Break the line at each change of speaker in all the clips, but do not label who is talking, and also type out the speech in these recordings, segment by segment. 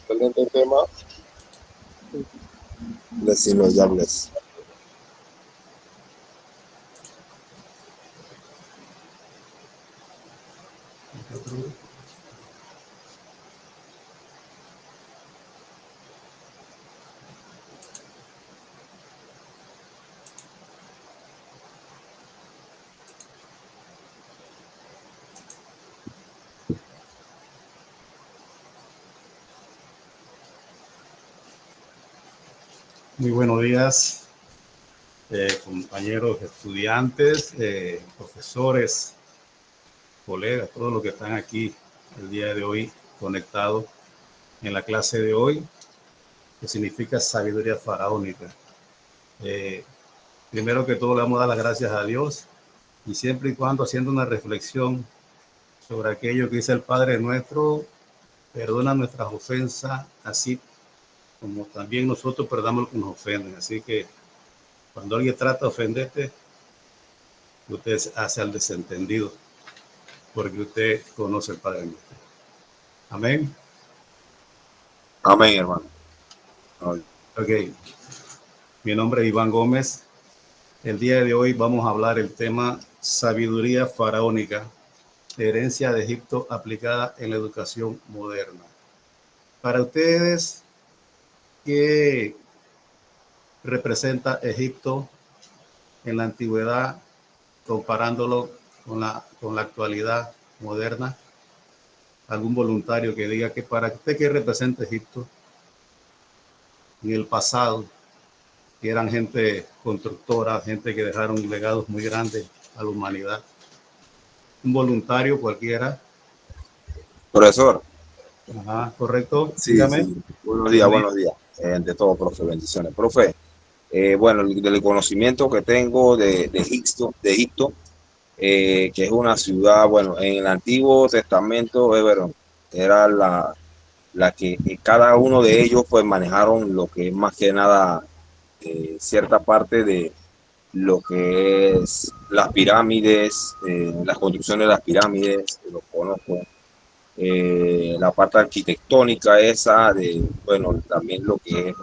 excelente tema. Decimos ya bless.
Muy buenos días, compañeros, estudiantes, profesores, colegas, todos los que están aquí el día de hoy conectados en la clase de hoy, que significa sabiduría faraónica. Primero que todo le vamos a dar las gracias a Dios y siempre y cuando haciendo una reflexión sobre aquello que dice el Padre nuestro, perdona nuestras ofensas, así como también nosotros perdonamos los que nos ofenden. Así que cuando alguien trata de ofenderte, usted hace al desentendido, porque usted conoce el Padre nuestro. Amén.
Amén, hermano.
Ok. Mi nombre es Iván Gómez. El día de hoy vamos a hablar el tema sabiduría faraónica, herencia de Egipto aplicada en la educación moderna. Para ustedes, ¿qué representa Egipto en la antigüedad comparándolo con la actualidad moderna? Algún voluntario que diga que para usted qué representa Egipto en el pasado, que eran gente constructora, gente que dejaron legados muy grandes a la humanidad. Un voluntario cualquiera.
Profesor.
Ajá, correcto.
Sí,
Dígame.
sí. Buenos días, buenos días. Ante todo, profe, bendiciones. Profe, bueno, del conocimiento que tengo de Egipto, que es una ciudad, bueno, en el Antiguo Testamento, bueno, era la que cada uno de ellos pues manejaron lo que es más que nada cierta parte de lo que es las pirámides, las construcciones de las pirámides, lo conozco. La parte arquitectónica esa de, bueno, también lo que es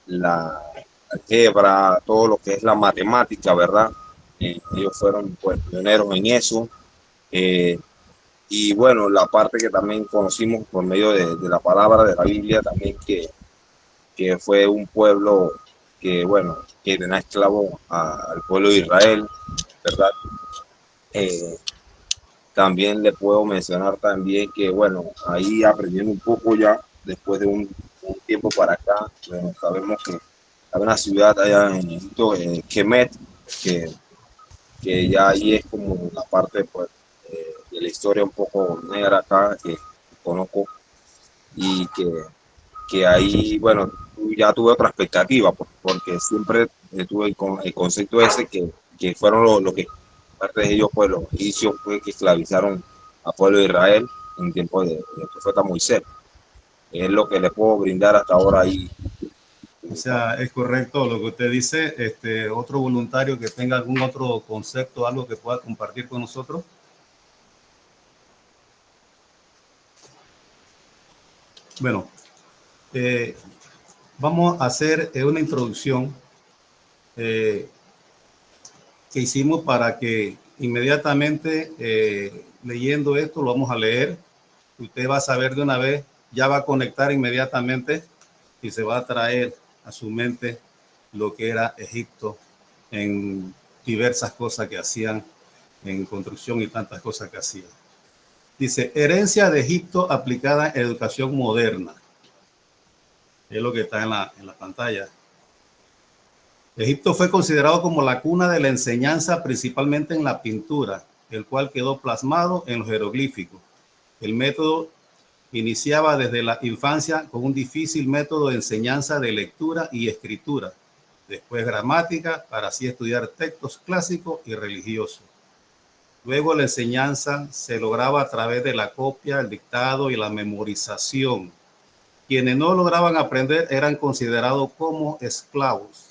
la álgebra, todo lo que es la matemática, ¿verdad? Ellos fueron pues pioneros en eso. Y bueno, la parte que también conocimos por medio de la palabra de la Biblia también, que fue un pueblo que, bueno, que tenía esclavo al pueblo de Israel, ¿verdad? También le puedo mencionar también que, bueno, ahí aprendiendo un poco ya, después de un tiempo para acá, bueno, sabemos que hay una ciudad allá en Egipto, Kemet, que ya ahí es como la parte pues, de la historia un poco negra acá, que conozco, y que ahí, bueno, ya tuve otra expectativa, porque siempre tuve el concepto ese que fueron lo que parte de ellos, pues los egipcios fue que esclavizaron al pueblo de Israel en tiempo del profeta Moisés. Es lo que le puedo brindar hasta ahora ahí.
O sea, es correcto lo que usted dice. Otro voluntario que tenga algún otro concepto, algo que pueda compartir con nosotros. Bueno, vamos a hacer una introducción que hicimos para que inmediatamente leyendo esto, lo vamos a leer. Usted va a saber de una vez, ya va a conectar inmediatamente y se va a traer a su mente lo que era Egipto en diversas cosas que hacían en construcción y tantas cosas que hacían. Dice, herencia de Egipto aplicada en educación moderna. Es lo que está en la pantalla. Egipto fue considerado como la cuna de la enseñanza, principalmente en la pintura, el cual quedó plasmado en los jeroglíficos. El método iniciaba desde la infancia con un difícil método de enseñanza de lectura y escritura, después gramática, para así estudiar textos clásicos y religiosos. Luego la enseñanza se lograba a través de la copia, el dictado y la memorización. Quienes no lograban aprender eran considerados como esclavos.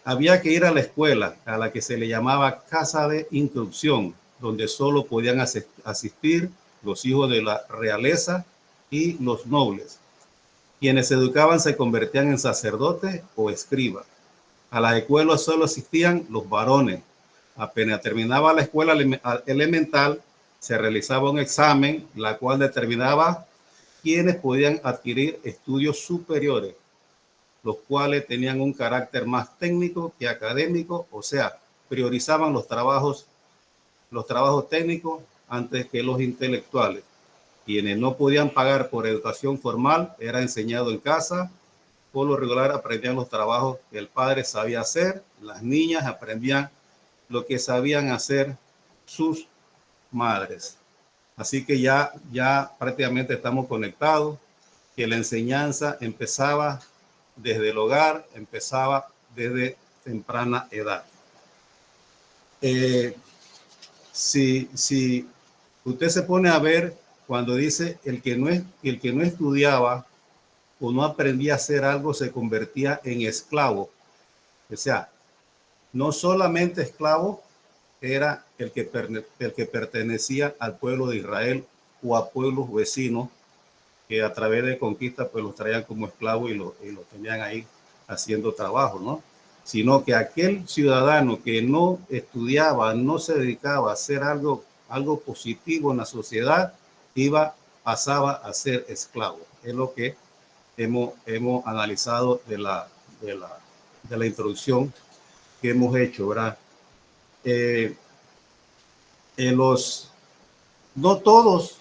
Había que ir a la escuela, a la que se le llamaba casa de instrucción, donde solo podían asistir los hijos de la realeza y los nobles. Quienes se educaban se convertían en sacerdotes o escribas. A las escuelas solo asistían los varones. Apenas terminaba la escuela elemental, se realizaba un examen, la cual determinaba quienes podían adquirir estudios superiores, los cuales tenían un carácter más técnico que académico, o sea, priorizaban los trabajos técnicos antes que los intelectuales. Quienes no podían pagar por educación formal era enseñado en casa. Por lo regular aprendían los trabajos que el padre sabía hacer. Las niñas aprendían lo que sabían hacer sus madres. Así que ya prácticamente estamos conectados, que la enseñanza empezaba desde el hogar, empezaba desde temprana edad. Si usted se pone a ver, cuando dice el que no estudiaba o no aprendía a hacer algo, se convertía en esclavo. O sea, no solamente esclavo era el que pertenecía al pueblo de Israel o a pueblos vecinos que a través de conquista pues los traían como esclavos y lo tenían ahí haciendo trabajo, ¿no? Sino que aquel ciudadano que no estudiaba, no se dedicaba a hacer algo positivo en la sociedad, pasaba a ser esclavo. Es lo que hemos analizado de la introducción que hemos hecho, ¿verdad? No todos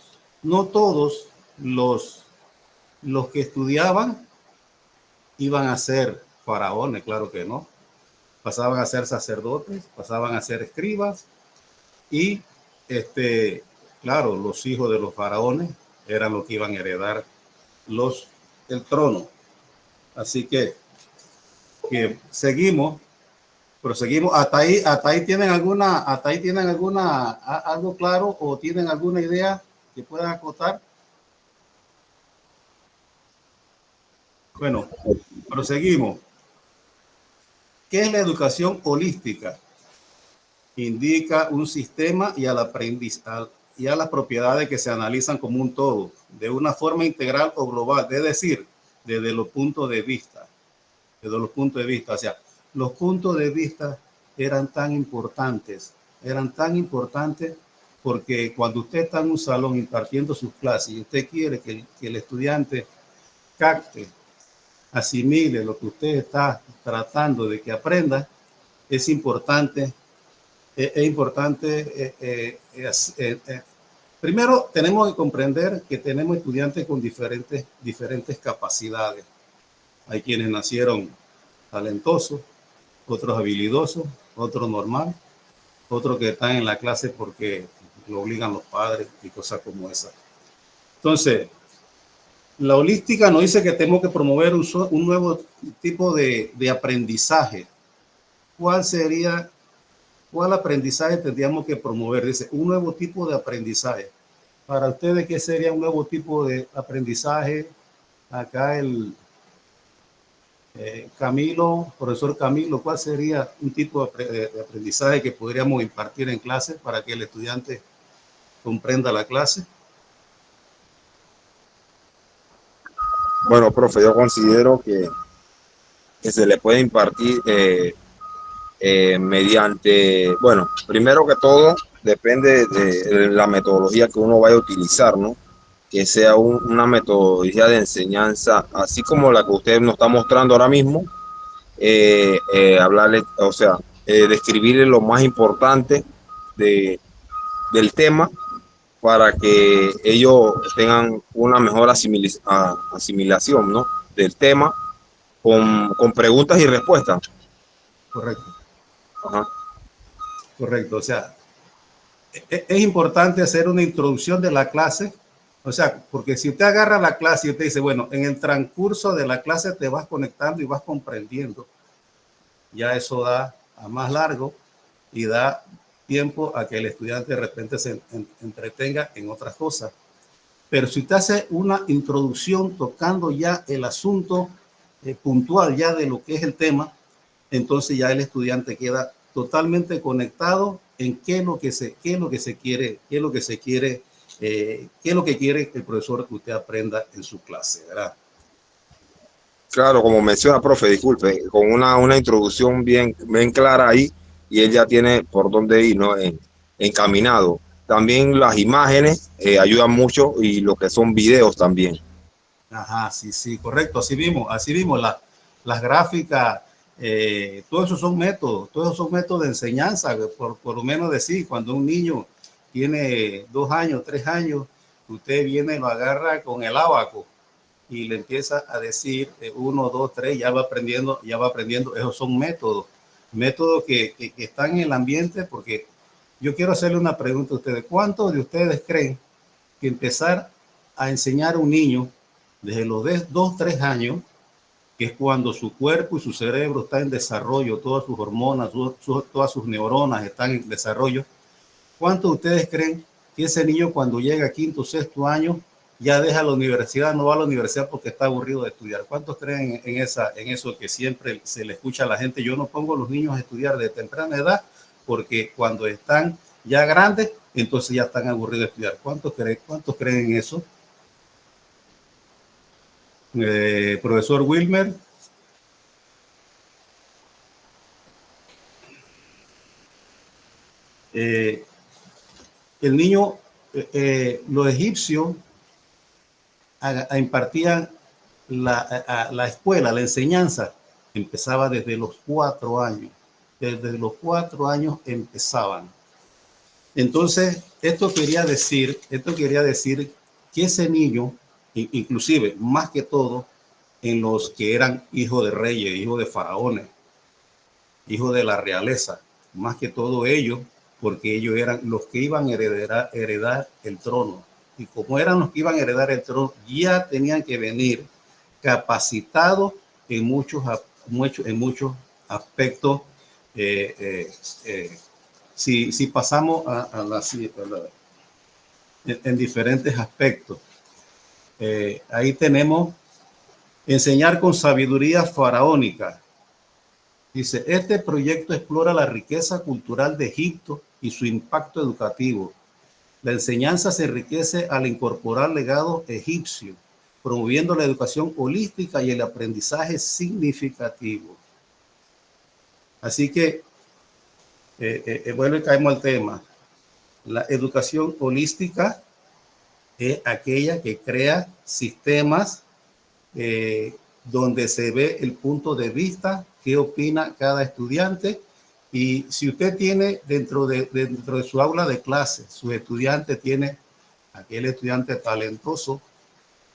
los que estudiaban iban a ser faraones, claro que no. Pasaban a ser sacerdotes, pasaban a ser escribas y claro, los hijos de los faraones eran los que iban a heredar el trono. Así que proseguimos. Hasta ahí tienen algo claro o tienen alguna idea que puedan acotar. Bueno, proseguimos. ¿Qué es la educación holística? Indica un sistema y al aprendizaje y a las propiedades que se analizan como un todo, de una forma integral o global, es decir, desde los puntos de vista. O sea, los puntos de vista eran tan importantes porque cuando usted está en un salón impartiendo sus clases y usted quiere que el estudiante capte, asimile lo que usted está tratando de que aprenda, es importante. Primero, tenemos que comprender que tenemos estudiantes con diferentes capacidades. Hay quienes nacieron talentosos, otros habilidosos, otros normal, otros que están en la clase porque lo obligan los padres y cosas como esas. Entonces, la holística nos dice que tenemos que promover un nuevo tipo de aprendizaje. ¿Cuál aprendizaje tendríamos que promover? Dice, un nuevo tipo de aprendizaje. Para ustedes, ¿qué sería un nuevo tipo de aprendizaje? Acá profesor Camilo, ¿cuál sería un tipo de aprendizaje que podríamos impartir en clase para que el estudiante comprenda la clase?
Bueno, profe, yo considero que se le puede impartir mediante, bueno, primero que todo, depende de la metodología que uno vaya a utilizar, ¿no? Que sea una metodología de enseñanza, así como la que usted nos está mostrando ahora mismo, hablarle, o sea, describirle lo más importante del tema para que ellos tengan una mejor asimilación, ¿no? Del tema con preguntas y respuestas.
Correcto.
Ajá.
Correcto. O sea, es importante hacer una introducción de la clase. O sea, porque si usted agarra la clase y usted dice, bueno, en el transcurso de la clase te vas conectando y vas comprendiendo, ya eso da a más largo y da tiempo a que el estudiante de repente se entretenga en otras cosas. Pero si usted hace una introducción tocando ya el asunto puntual ya de lo que es el tema, entonces ya el estudiante queda totalmente conectado en qué es lo que se quiere ¿Qué es lo que quiere el profesor que usted aprenda en su clase, verdad?
Claro, como menciona, profe, disculpe, con una introducción bien clara ahí y él ya tiene por dónde ir, ¿no? Encaminado. También las imágenes ayudan mucho y lo que son videos también.
Ajá, sí, sí, correcto. Así mismo las gráficas, todos esos son métodos de enseñanza, por lo menos decir, cuando un niño tiene 2 años, 3 años, usted viene y lo agarra con el ábaco y le empieza a decir 1, 2, 3, ya va aprendiendo. Esos son métodos que están en el ambiente, porque yo quiero hacerle una pregunta a ustedes. ¿Cuántos de ustedes creen que empezar a enseñar a un niño desde los 2, 3 años, que es cuando su cuerpo y su cerebro está en desarrollo, todas sus hormonas, todas sus neuronas están en desarrollo? ¿Cuántos de ustedes creen que ese niño cuando llega a quinto o sexto año ya deja la universidad, no va a la universidad porque está aburrido de estudiar? ¿Cuántos creen en eso que siempre se le escucha a la gente? Yo no pongo a los niños a estudiar de temprana edad porque cuando están ya grandes, entonces ya están aburridos de estudiar. ¿Cuántos creen en eso? Profesor Wilmer. El niño, los egipcios impartían la escuela, la enseñanza, empezaba desde los 4 años. Desde los 4 años empezaban. Entonces, esto quería decir que ese niño, inclusive, más que todo, en los que eran hijos de reyes, hijos de faraones, hijos de la realeza, más que todo ellos, porque ellos eran los que iban a heredar el trono. Y como eran los que iban a heredar el trono, ya tenían que venir capacitados en muchos aspectos. Si pasamos en diferentes aspectos, ahí tenemos enseñar con sabiduría faraónica. Dice, este proyecto explora la riqueza cultural de Egipto y su impacto educativo. La enseñanza se enriquece al incorporar legado egipcio, promoviendo la educación holística y el aprendizaje significativo. Así que, bueno, caemos al tema. La educación holística es aquella que crea sistemas donde se ve el punto de vista, qué opina cada estudiante. Y si usted tiene dentro de su aula de clase, su estudiante tiene aquel estudiante talentoso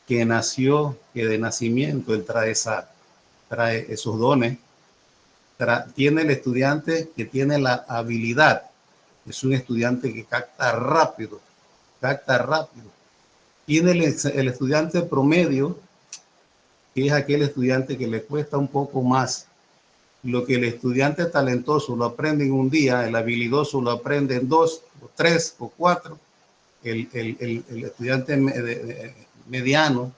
que nació, que de nacimiento él trae esos dones. Tiene el estudiante que tiene la habilidad, es un estudiante que capta rápido. Tiene el estudiante promedio, que es aquel estudiante que le cuesta un poco más. Lo que el estudiante talentoso lo aprende en un día, el habilidoso lo aprende en 2, 3 o 4. El estudiante mediano,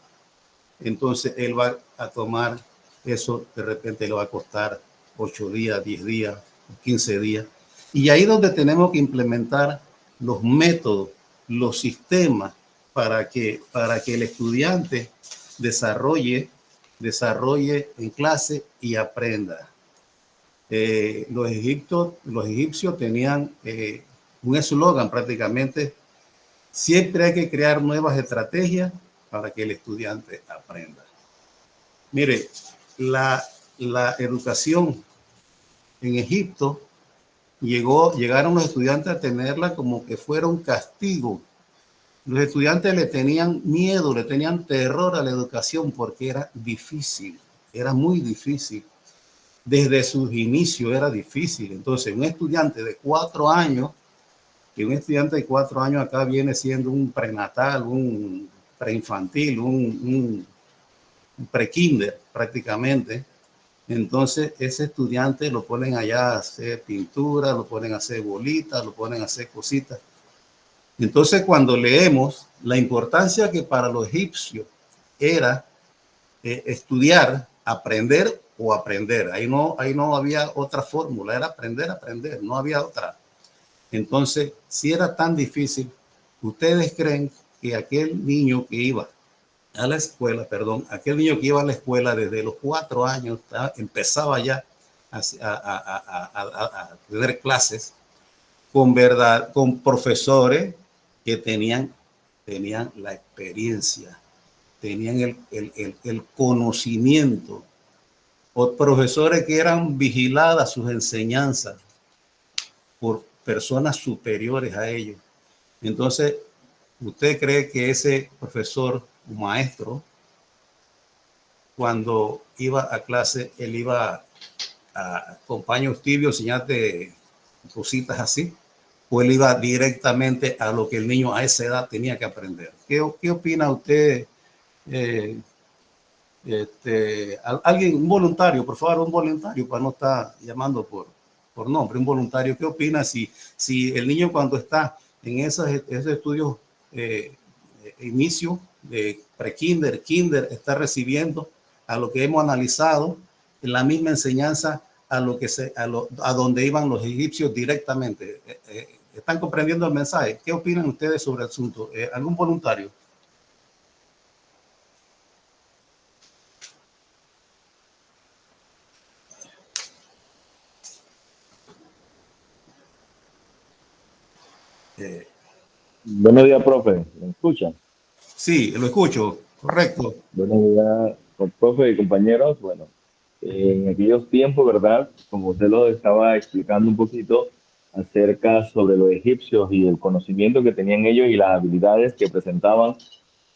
entonces él va a tomar eso, de repente le va a costar 8 días, 10 días, 15 días. Y ahí es donde tenemos que implementar los métodos, los sistemas para que el estudiante desarrolle en clase y aprenda. Los egipcios tenían un eslogan prácticamente: siempre hay que crear nuevas estrategias para que el estudiante aprenda. Mire, la educación en Egipto llegaron los estudiantes a tenerla como que fuera un castigo. Los estudiantes le tenían miedo, le tenían terror a la educación porque era difícil, era muy difícil. Desde sus inicios era difícil. Entonces, un estudiante de 4 años, que un estudiante de 4 años acá viene siendo un prenatal, un preinfantil, un prekinder prácticamente. Entonces, ese estudiante lo ponen allá a hacer pintura, lo ponen a hacer bolitas, lo ponen a hacer cositas. Entonces, cuando leemos la importancia que para los egipcios era estudiar, aprender o aprender, ahí no había otra fórmula, era aprender, no había otra. Entonces, si era tan difícil, ¿Ustedes creen que aquel niño que iba a la escuela, aquel niño que iba a la escuela desde los 4 años, empezaba ya a tener clases con profesores que tenían la experiencia, tenían el conocimiento, o profesores que eran vigiladas sus enseñanzas por personas superiores a ellos? Entonces, ¿usted cree que ese profesor o maestro, cuando iba a clase, él iba a compañeros tibios, enseñarte cositas así, o él iba directamente a lo que el niño a esa edad tenía que aprender? ¿Qué opina usted? Alguien, un voluntario, por favor, un voluntario, para no estar llamando por nombre, un voluntario. ¿Qué opina si el niño, cuando está en esos estudios inicio de pre-kinder, kinder, está recibiendo a lo que hemos analizado la misma enseñanza a donde iban los egipcios directamente? ¿Están comprendiendo el mensaje? ¿Qué opinan ustedes sobre el asunto? ¿Algún voluntario?
Buenos días, profe. ¿Me escuchan?
Sí, lo escucho. Correcto.
Buenos días, profe y compañeros. Bueno, en aquellos tiempos, ¿verdad? Como usted lo estaba explicando un poquito acerca sobre los egipcios y el conocimiento que tenían ellos y las habilidades que presentaban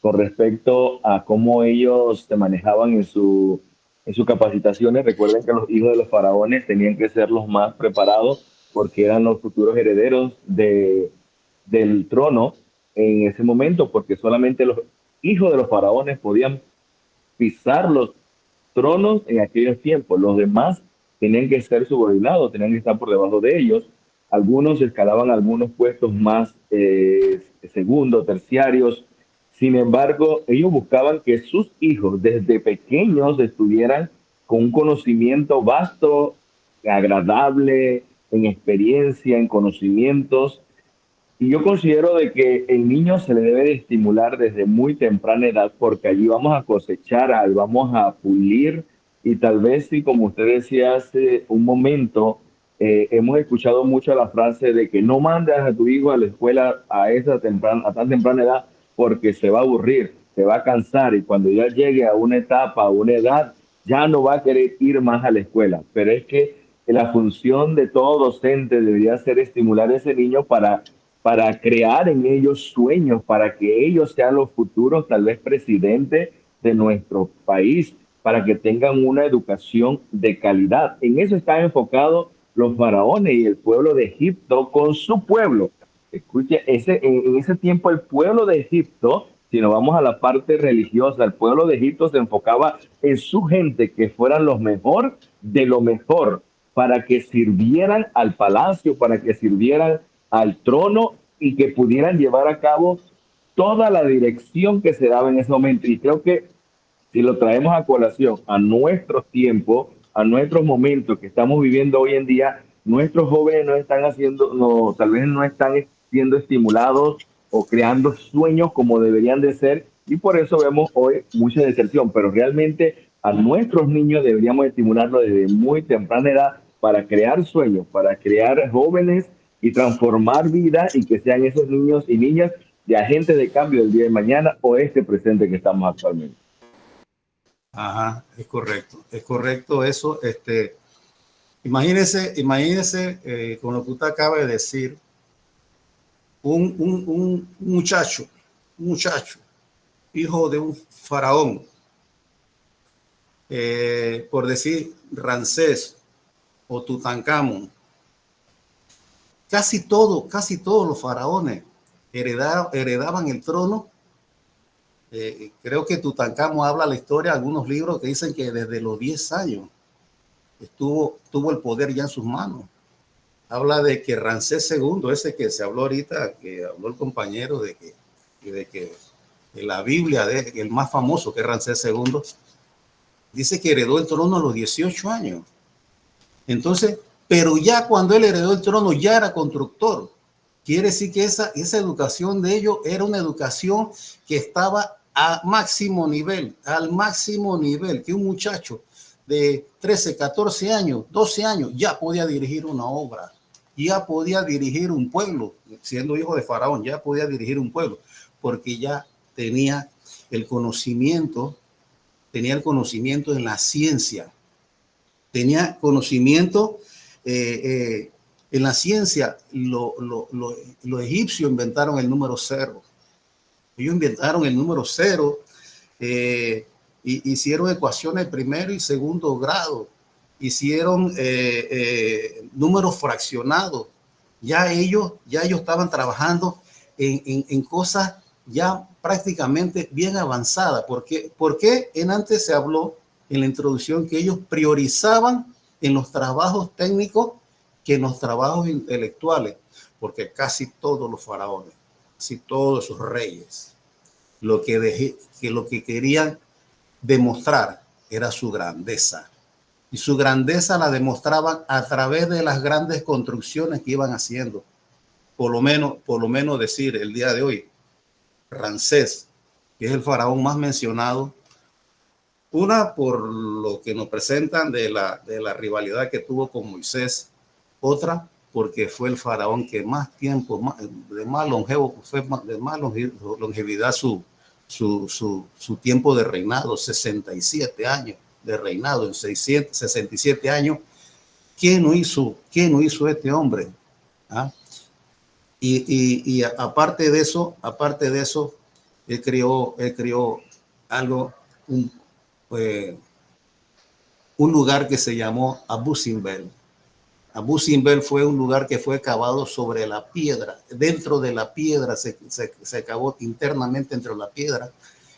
con respecto a cómo ellos se manejaban en sus capacitaciones. Recuerden que los hijos de los faraones tenían que ser los más preparados porque eran los futuros herederos del trono en ese momento, porque solamente los hijos de los faraones podían pisar los tronos en aquellos tiempos. Los demás tenían que ser subordinados, tenían que estar por debajo de ellos. Algunos escalaban algunos puestos más segundos, terciarios. Sin embargo, ellos buscaban que sus hijos desde pequeños estuvieran con un conocimiento vasto, agradable, en experiencia, en conocimientos. Y yo considero de que el niño se le debe de estimular desde muy temprana edad, porque allí vamos a cosechar, ahí vamos a pulir. Y tal vez, sí, como usted decía hace un momento, hemos escuchado mucho la frase de que no mandes a tu hijo a la escuela a tan temprana edad, porque se va a aburrir, se va a cansar, y cuando ya llegue a una etapa, a una edad, ya no va a querer ir más a la escuela. Pero es que la función de todo docente debería ser estimular a ese niño para crear en ellos sueños, para que ellos sean los futuros, tal vez, presidentes de nuestro país, para que tengan una educación de calidad. En eso están enfocados los faraones y el pueblo de Egipto con su pueblo. Escuche, en ese tiempo el pueblo de Egipto, si nos vamos a la parte religiosa, el pueblo de Egipto se enfocaba en su gente, que fueran los mejor de lo mejor, para que sirvieran al palacio, para que sirvieran al trono y que pudieran llevar a cabo toda la dirección que se daba en ese momento. Y creo que si lo traemos a colación a nuestros tiempos, a nuestros momentos que estamos viviendo hoy en día, nuestros jóvenes no están haciendo, no, tal vez no están siendo estimulados o creando sueños como deberían de ser, y por eso vemos hoy mucha deserción. Pero realmente a nuestros niños deberíamos estimularlos desde muy temprana edad para crear sueños, para crear jóvenes y transformar vidas, y que sean esos niños y niñas de agentes de cambio del día de mañana o este presente que estamos actualmente.
Ajá, es correcto eso. Imagínese con lo que usted acaba de decir, un muchacho, hijo de un faraón, por decir Ramsés o Tutankamón. Casi todos los faraones heredaban el trono. Creo que Tutankamón habla la historia, algunos libros que dicen que desde los 10 años tuvo el poder ya en sus manos. Habla de que Ramsés II, ese que se habló ahorita, que habló el compañero de que la Biblia, el más famoso, que es Ramsés II, dice que heredó el trono a los 18 años. Entonces, pero ya cuando él heredó el trono ya era constructor, Quiere decir que esa educación de ellos era una educación que estaba a máximo nivel, al máximo nivel, que un muchacho de 13, 14 años, 12 años, ya podía dirigir una obra, ya podía dirigir un pueblo, siendo hijo de Faraón, ya podía dirigir un pueblo, porque ya tenía el conocimiento en la ciencia, tenía conocimiento en la ciencia. Los egipcios inventaron el número cero. Ellos inventaron el número cero, hicieron ecuaciones de primero y segundo grado, hicieron números fraccionados. Ya ellos estaban trabajando en cosas ya prácticamente bien avanzadas. Porque antes se habló en la introducción que ellos priorizaban en los trabajos técnicos que en los trabajos intelectuales, porque casi todos los faraones, casi todos esos reyes, lo que querían demostrar era su grandeza. Y su grandeza la demostraban a través de las grandes construcciones que iban haciendo. Por lo menos decir el día de hoy, Ramsés, que es el faraón más mencionado, una por lo que nos presentan de la rivalidad que tuvo con Moisés, otra porque fue el faraón que más tiempo, de más longevidad su tiempo de reinado, 67 años de reinado, en 67 años. ¿Quién no hizo este hombre? ¿Ah? Y aparte de eso, él creó algo, un lugar que se llamó Abu Simbel. Abu Simbel fue un lugar que fue cavado sobre la piedra. Dentro de la piedra se cavó internamente entre la piedra.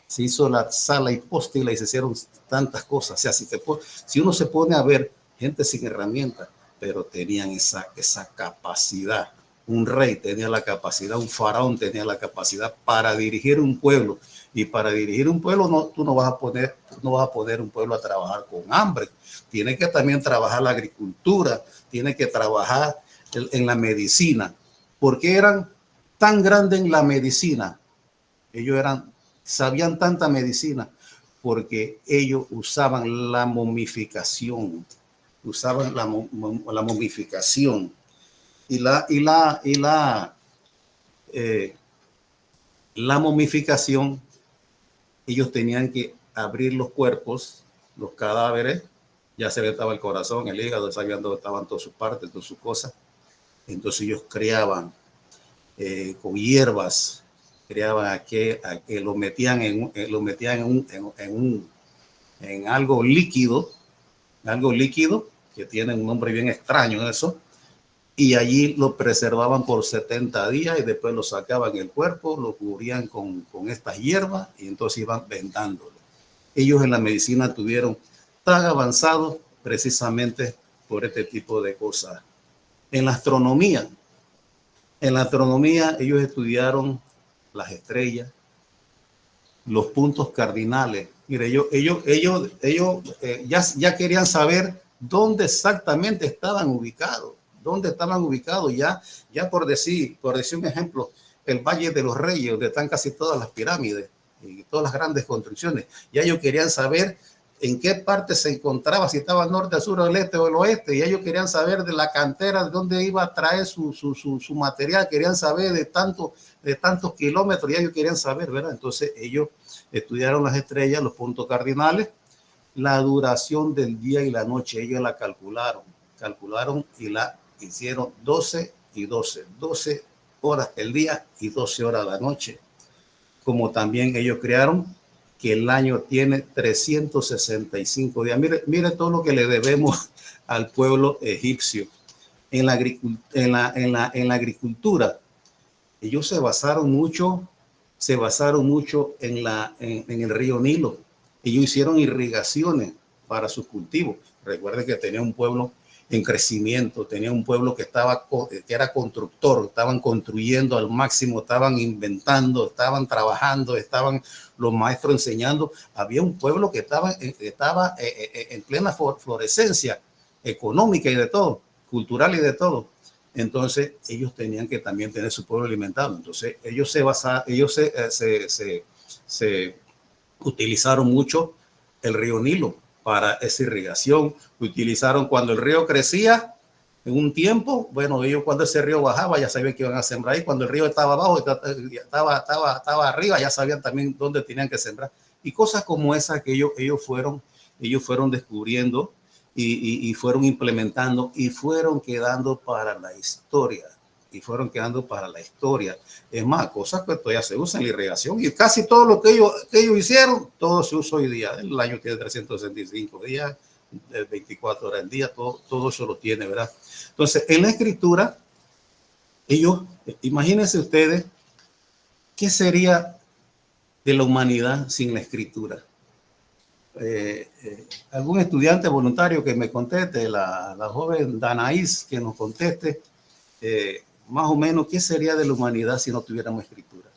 Se hizo la sala hipóstila y se hicieron tantas cosas. O sea, si uno se pone a ver, gente sin herramientas, pero tenían esa capacidad. Un rey tenía la capacidad, un faraón tenía la capacidad para dirigir un pueblo. Y para dirigir un pueblo, tú no vas a poner un pueblo a trabajar con hambre. Tiene que también trabajar la agricultura, tiene que trabajar en la medicina. ¿Por qué eran tan grandes en la medicina? Ellos sabían tanta medicina porque ellos usaban la momificación. Usaban la momificación. La momificación, ellos tenían que abrir los cuerpos, los cadáveres, ya se ve estaba el corazón, el hígado, sabían dónde estaban todas sus partes, todas sus cosas. Entonces ellos creaban con hierbas, creaban lo metían en algo líquido que tiene un nombre bien extraño eso, y allí lo preservaban por 70 días y después lo sacaban el cuerpo, lo cubrían con estas hierbas y entonces iban vendándolo. Ellos en la medicina tuvieron tan avanzados precisamente por este tipo de cosas. En la astronomía ellos estudiaron las estrellas, los puntos cardinales. Mire, ellos ya querían saber dónde exactamente estaban ubicados. Ya por decir un ejemplo, el Valle de los Reyes, donde están casi todas las pirámides y todas las grandes construcciones. Ya ellos querían saber en qué parte se encontraba, si estaba al norte, al sur, al este o al oeste, y ellos querían saber de la cantera, de dónde iba a traer su material, querían saber de tantos kilómetros, y ellos querían saber, ¿verdad? Entonces ellos estudiaron las estrellas, los puntos cardinales, la duración del día y la noche, ellos la calcularon y la hicieron 12 horas el día y 12 horas la noche. Como también ellos crearon que el año tiene 365 días. Mire todo lo que le debemos al pueblo egipcio. En la agricultura, ellos se basaron mucho en el río Nilo. Ellos hicieron irrigaciones para sus cultivos. Recuerden que tenía un pueblo en crecimiento, tenía un pueblo que era constructor, estaban construyendo al máximo, estaban inventando, estaban trabajando, estaban los maestros enseñando. Había un pueblo que estaba en plena florescencia económica y de todo, cultural y de todo. Entonces ellos tenían que también tener su pueblo alimentado. Entonces ellos se utilizaron mucho el río Nilo para esa irrigación. Utilizaron cuando el río crecía en un tiempo, bueno, ellos cuando ese río bajaba ya sabían que iban a sembrar, y cuando el río estaba abajo, estaba arriba, ya sabían también dónde tenían que sembrar. Y cosas como esas que ellos fueron descubriendo y fueron implementando y fueron quedando para la historia. Es más, cosas que todavía se usan en la irrigación, y casi todo lo que ellos hicieron, todo se usa hoy día. El año tiene 365 días, 24 horas al día, todo eso lo tiene, ¿verdad? Entonces, en la escritura, imagínense ustedes, ¿qué sería de la humanidad sin la escritura? Algún estudiante voluntario que me conteste, la joven Danaís que nos conteste, más o menos, ¿qué sería de la humanidad si no tuviéramos escritura?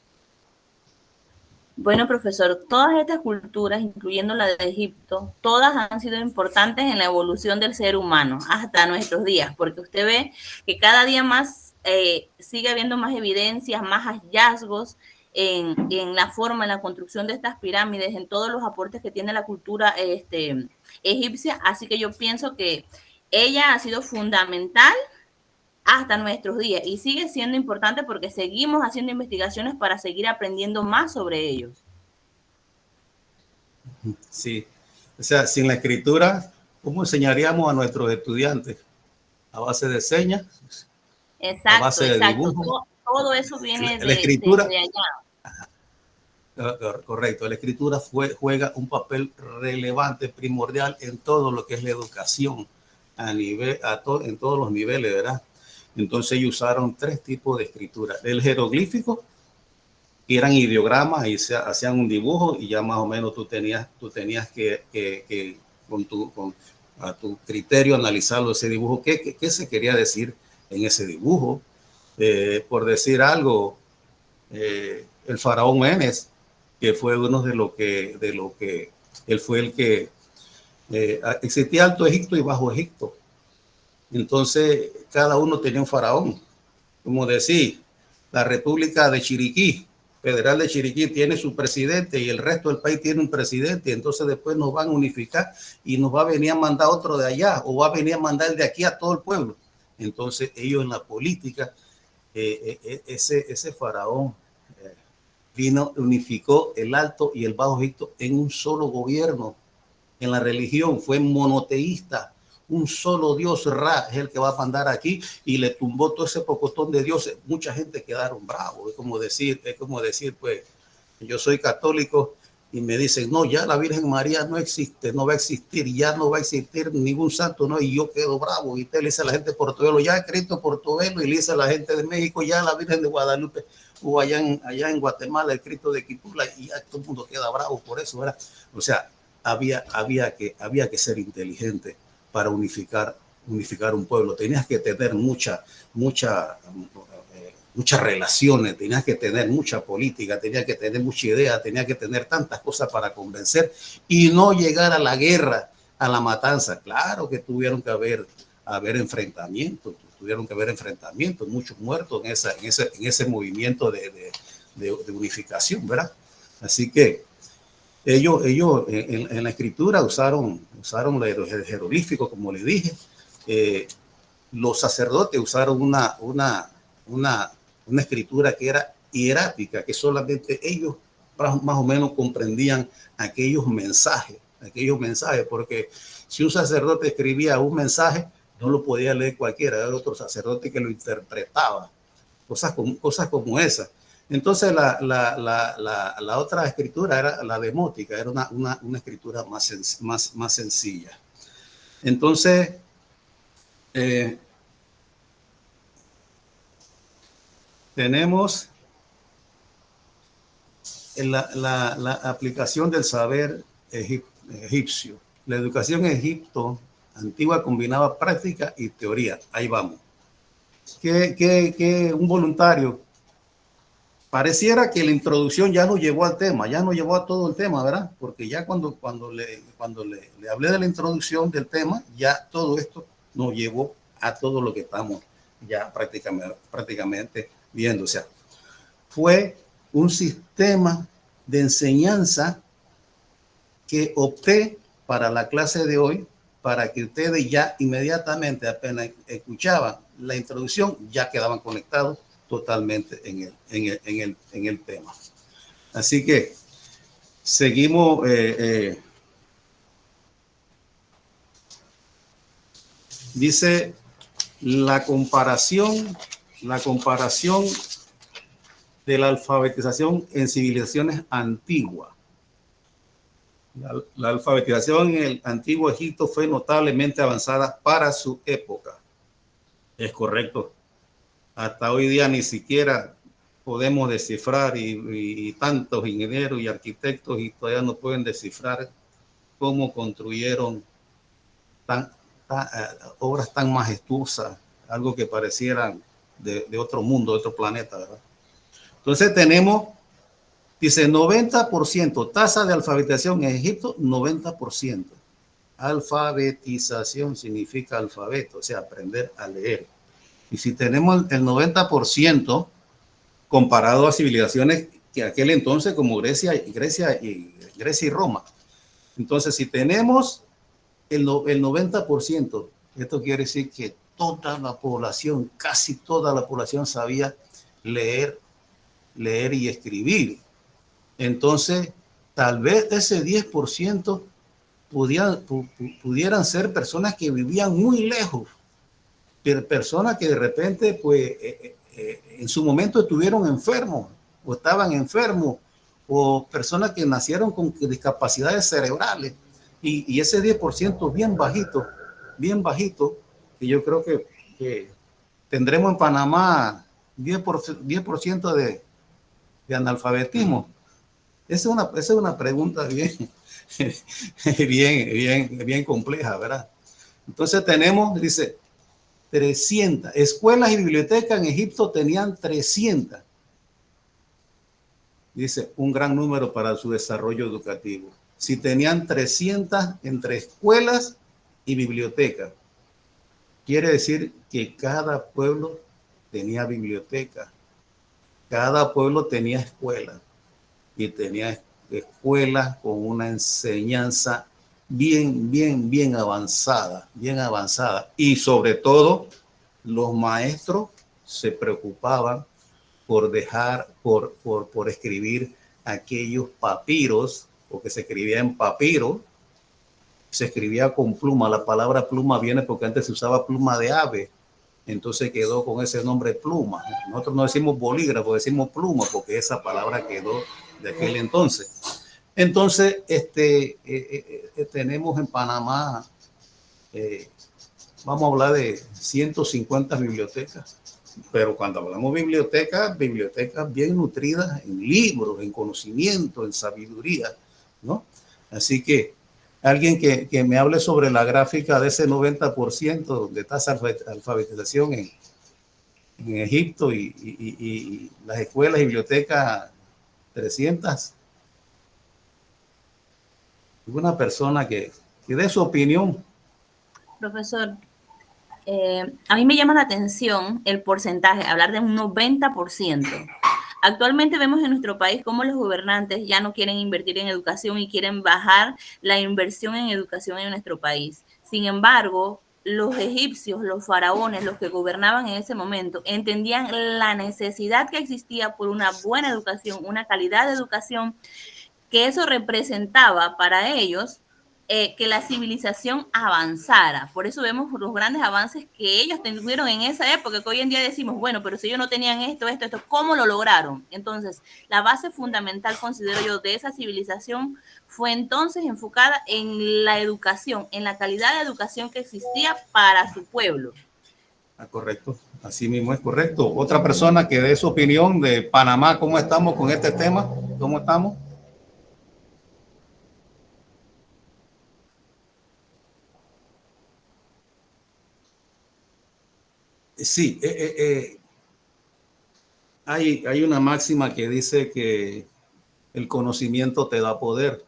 Bueno, profesor, todas estas culturas, incluyendo la de Egipto, todas han sido importantes en la evolución del ser humano hasta nuestros días, porque usted ve que cada día más sigue habiendo más evidencias, más hallazgos en la forma, en la construcción de estas pirámides, en todos los aportes que tiene la cultura egipcia. Así que yo pienso que ella ha sido fundamental hasta nuestros días y sigue siendo importante porque seguimos haciendo investigaciones para seguir aprendiendo más sobre ellos.
Sí, o sea, sin la escritura, ¿cómo enseñaríamos a nuestros estudiantes? ¿A base de señas?
Exacto,
¿A base de
dibujo? Todo eso viene
la escritura,
de allá.
Correcto, la escritura juega un papel relevante, primordial en todo lo que es la educación en todos los niveles, ¿verdad? Entonces ellos usaron 3 tipos de escritura: el jeroglífico, que eran ideogramas y se hacían un dibujo, y ya más o menos tú tenías que a tu criterio analizarlo, ese dibujo, qué se quería decir en ese dibujo. Por decir algo, el faraón Menes, que fue uno de lo que él fue el que existía Alto Egipto y Bajo Egipto. Entonces cada uno tenía un faraón. Como decir, la República de Chiriquí, Federal de Chiriquí, tiene su presidente y el resto del país tiene un presidente. Entonces después nos van a unificar y nos va a venir a mandar otro de allá, o va a venir a mandar el de aquí a todo el pueblo. Entonces ellos en la política, ese faraón vino, unificó el Alto y el Bajo Egipto en un solo gobierno. En la religión fue monoteísta. Un solo Dios, Ra, es el que va a mandar aquí, y le tumbó todo ese pocotón de dioses. Mucha gente quedaron bravos. Es como decir, pues, yo soy católico y me dicen, no, ya la Virgen María no existe, no va a existir, ya no va a existir ningún santo, no, y yo quedo bravo. Y usted le dice a la gente de Portobelo, ya Cristo Portobelo, y le dice a la gente de México, ya la Virgen de Guadalupe, o allá en Guatemala, el Cristo de Quipula, y ya todo el mundo queda bravo por eso, ¿verdad? O sea, había que ser inteligente para unificar un pueblo. Tenías que tener muchas relaciones, tenías que tener mucha política, tenías que tener mucha idea, tenías que tener tantas cosas para convencer y no llegar a la guerra, a la matanza. Claro que tuvieron que haber enfrentamientos, muchos muertos en ese movimiento de unificación, ¿verdad? Así que ellos en la escritura usaron el jeroglífico, como le dije. Los sacerdotes usaron una escritura que era hierática, que solamente ellos más o menos comprendían aquellos mensajes, porque si un sacerdote escribía un mensaje, no lo podía leer cualquiera, era otro sacerdote que lo interpretaba, cosas como esas. Entonces la otra escritura era la demótica, era una escritura más sencilla. Entonces, tenemos la aplicación del saber egipcio. La educación en Egipto antigua combinaba práctica y teoría. Ahí vamos. Que un voluntario, pareciera que la introducción ya nos llevó al tema, ya nos llevó a todo el tema, ¿verdad? Porque ya cuando le hablé de la introducción del tema, ya todo esto nos llevó a todo lo que estamos ya prácticamente viendo. O sea, fue un sistema de enseñanza que opté para la clase de hoy, para que ustedes ya inmediatamente, apenas escuchaban la introducción, ya quedaban conectados totalmente en el tema. Así que seguimos. Dice la comparación de la alfabetización en civilizaciones antiguas. La alfabetización en el antiguo Egipto fue notablemente avanzada para su época. Es correcto. Hasta hoy día ni siquiera podemos descifrar y tantos ingenieros y arquitectos y todavía no pueden descifrar cómo construyeron obras tan majestuosas, algo que parecieran de otro mundo, de otro planeta, ¿verdad? Entonces tenemos, dice 90%, tasa de alfabetización en Egipto, 90%. Alfabetización significa alfabeto, o sea, aprender a leer. Y si tenemos el 90% comparado a civilizaciones que aquel entonces como Grecia y Roma. Entonces, si tenemos el 90%, esto quiere decir que toda la población, casi toda la población sabía leer y escribir. Entonces, tal vez ese 10% pudieran ser personas que vivían muy lejos, personas que de repente, pues, en su momento estuvieron enfermos o estaban enfermos, o personas que nacieron con discapacidades cerebrales. Y ese 10% bien bajito, que yo creo que tendremos en Panamá 10% de analfabetismo. Esa es una pregunta bien compleja, ¿verdad? Entonces tenemos, dice, 300. Escuelas y bibliotecas en Egipto tenían 300. Dice, un gran número para su desarrollo educativo. Si tenían 300 entre escuelas y bibliotecas, quiere decir que cada pueblo tenía biblioteca, cada pueblo tenía escuela, y tenía escuelas con una enseñanza bien avanzada. Y sobre todo, los maestros se preocupaban por escribir aquellos papiros, porque se escribía en papiro, se escribía con pluma. La palabra pluma viene porque antes se usaba pluma de ave, entonces quedó con ese nombre pluma. Nosotros no decimos bolígrafo, decimos pluma, porque esa palabra quedó de aquel entonces. Entonces, tenemos en Panamá, vamos a hablar de 150 bibliotecas. Pero cuando hablamos bibliotecas bien nutridas en libros, en conocimiento, en sabiduría, ¿no? Así que alguien que me hable sobre la gráfica de ese 90% de tasa de alfabetización en Egipto y las escuelas y bibliotecas 300. Una persona que dé su opinión.
Profesor, a mí me llama la atención el porcentaje, hablar de un 90%. Actualmente vemos en nuestro país cómo los gobernantes ya no quieren invertir en educación y quieren bajar la inversión en educación en nuestro país. Sin embargo, los egipcios, los faraones, los que gobernaban en ese momento, entendían la necesidad que existía por una buena educación, una calidad de educación, que eso representaba para ellos que la civilización avanzara. Por eso vemos los grandes avances que ellos tuvieron en esa época, que hoy en día decimos, bueno, pero si ellos no tenían esto, ¿cómo lo lograron? Entonces, la base fundamental, considero yo, de esa civilización fue entonces enfocada en la educación, en la calidad de educación que existía para su pueblo.
Correcto, así mismo es correcto. Otra persona que dé su opinión de Panamá, ¿cómo estamos con este tema? ¿Cómo estamos? Sí, hay una máxima que dice que el conocimiento te da poder.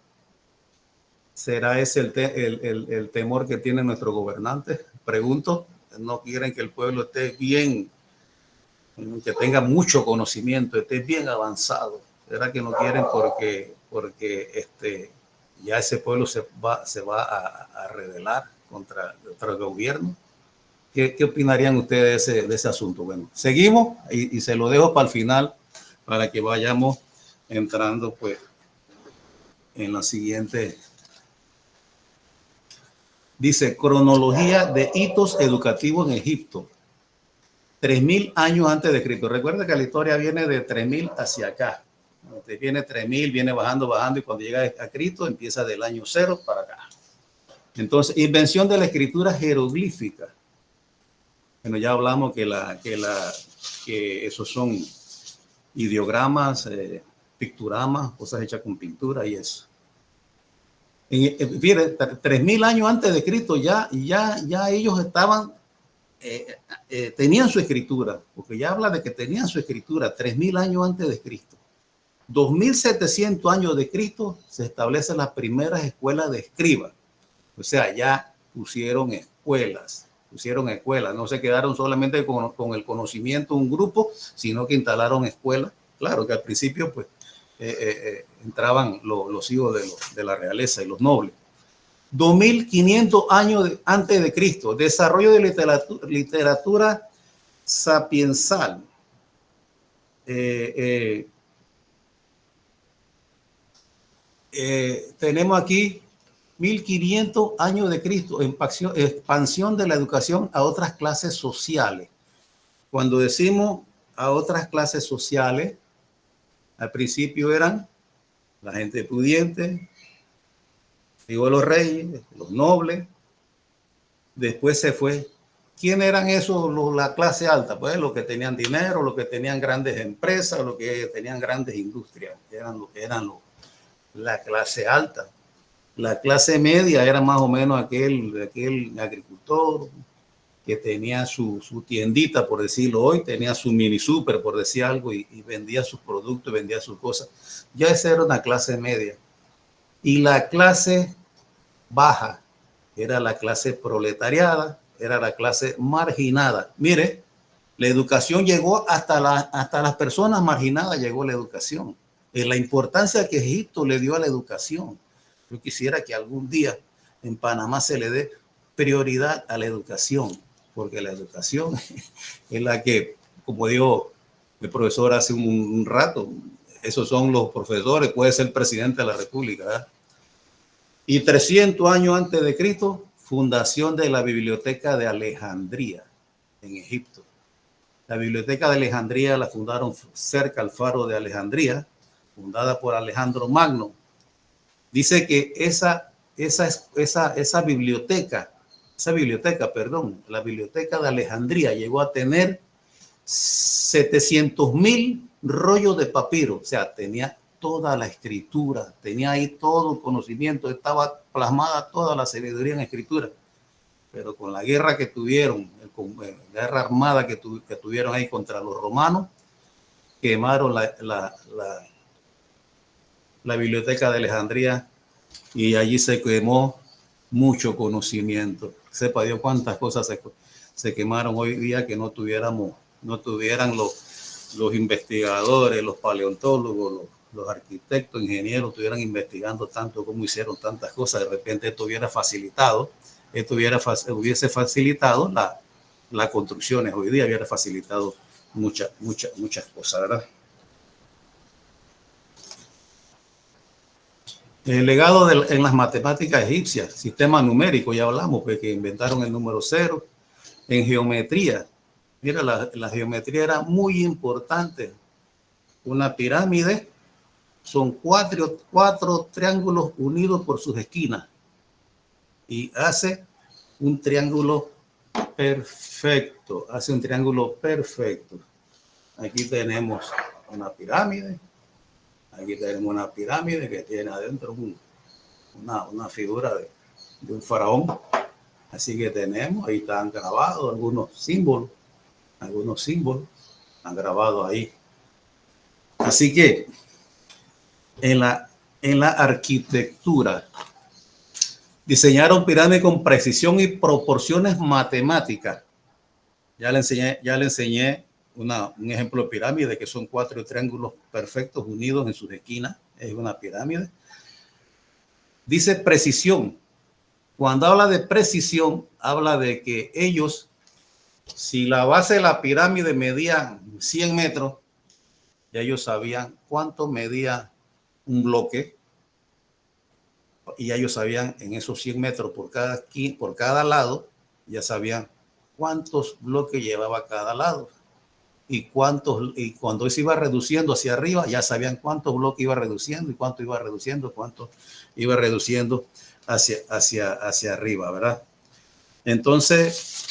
¿Será ese el temor que tienen nuestros gobernantes? Pregunto, no quieren que el pueblo esté bien, que tenga mucho conocimiento, esté bien avanzado. ¿Será que no quieren porque ya ese pueblo se va a rebelar contra el gobierno? ¿Qué opinarían ustedes de ese asunto? Bueno, seguimos y se lo dejo para el final para que vayamos entrando pues en la siguiente. Dice, cronología de hitos educativos en Egipto. 3000 años antes de Cristo. Recuerda que la historia viene de 3000 hacia acá. Viene 3000, viene bajando y cuando llega a Cristo empieza del año 0 para acá. Entonces, invención de la escritura jeroglífica. Bueno, ya hablamos que esos son ideogramas, pictogramas, cosas hechas con pintura y eso. Fíjate, 3000 años antes de Cristo ya ellos estaban, tenían su escritura, porque ya habla de que tenían su escritura 3000 años antes de Cristo. 2700 años de Cristo se establecen las primeras escuelas de escribas. O sea, ya pusieron escuelas, no se quedaron solamente con el conocimiento de un grupo, sino que instalaron escuelas. Claro que al principio pues entraban los hijos de la realeza y los nobles. 2500 años antes de Cristo, desarrollo de literatura sapiensal. Tenemos aquí 1500 años de Cristo, expansión de la educación a otras clases sociales. Cuando decimos a otras clases sociales, al principio eran la gente pudiente, digo los reyes, los nobles. Después se fue. ¿Quién eran esos? La clase alta, pues los que tenían dinero, los que tenían grandes empresas, los que tenían grandes industrias, eran la clase alta. La clase media era más o menos aquel agricultor que tenía su tiendita, por decirlo hoy, tenía su mini super, por decir algo, y vendía sus productos, vendía sus cosas. Ya esa era una clase media. Y la clase baja era la clase proletariada, era la clase marginada. Mire, la educación llegó hasta las personas marginadas, llegó la educación. La importancia que Egipto le dio a la educación. Yo quisiera que algún día en Panamá se le dé prioridad a la educación, porque la educación es la que, como dijo el profesor hace un rato, esos son los profesores, puede ser el presidente de la República, ¿verdad? Y 300 años antes de Cristo, fundación de la Biblioteca de Alejandría en Egipto. La Biblioteca de Alejandría la fundaron cerca al faro de Alejandría, fundada por Alejandro Magno. Dice que esa biblioteca, la Biblioteca de Alejandría llegó a tener 700,000 rollos de papiro. O sea, tenía toda la escritura, tenía ahí todo el conocimiento, estaba plasmada toda la sabiduría en escritura. Pero con la guerra que tuvieron, la guerra armada que tuvieron ahí contra los romanos, quemaron la Biblioteca de Alejandría y allí se quemó mucho conocimiento. Sepa Dios cuántas cosas se quemaron hoy día que no tuvieran los investigadores, los paleontólogos, los arquitectos, ingenieros, estuvieran investigando tanto como hicieron tantas cosas. De repente esto hubiese facilitado las construcciones. Hoy día hubiera facilitado muchas cosas, ¿verdad? El legado en las matemáticas egipcias, sistema numérico, ya hablamos, pues, que inventaron el número 0. En geometría, mira, la geometría era muy importante. Una pirámide son cuatro triángulos unidos por sus esquinas y hace un triángulo perfecto. Aquí tenemos una pirámide. Aquí tenemos una pirámide que tiene adentro una figura de un faraón. Así que tenemos, ahí están grabados algunos símbolos han grabado ahí. Así que en la arquitectura diseñaron pirámides con precisión y proporciones matemáticas. Ya le enseñé un ejemplo de pirámide, que son 4 triángulos perfectos unidos en sus esquinas. Es una pirámide. Dice precisión. Cuando habla de precisión, habla de que ellos, si la base de la pirámide medía 100 metros, ya ellos sabían cuánto medía un bloque, y ya ellos sabían en esos 100 metros por cada lado, ya sabían cuántos bloques llevaba cada lado. Y cuando se iba reduciendo hacia arriba, ya sabían cuántos bloques iba reduciendo y cuánto iba reduciendo hacia arriba, ¿verdad? Entonces,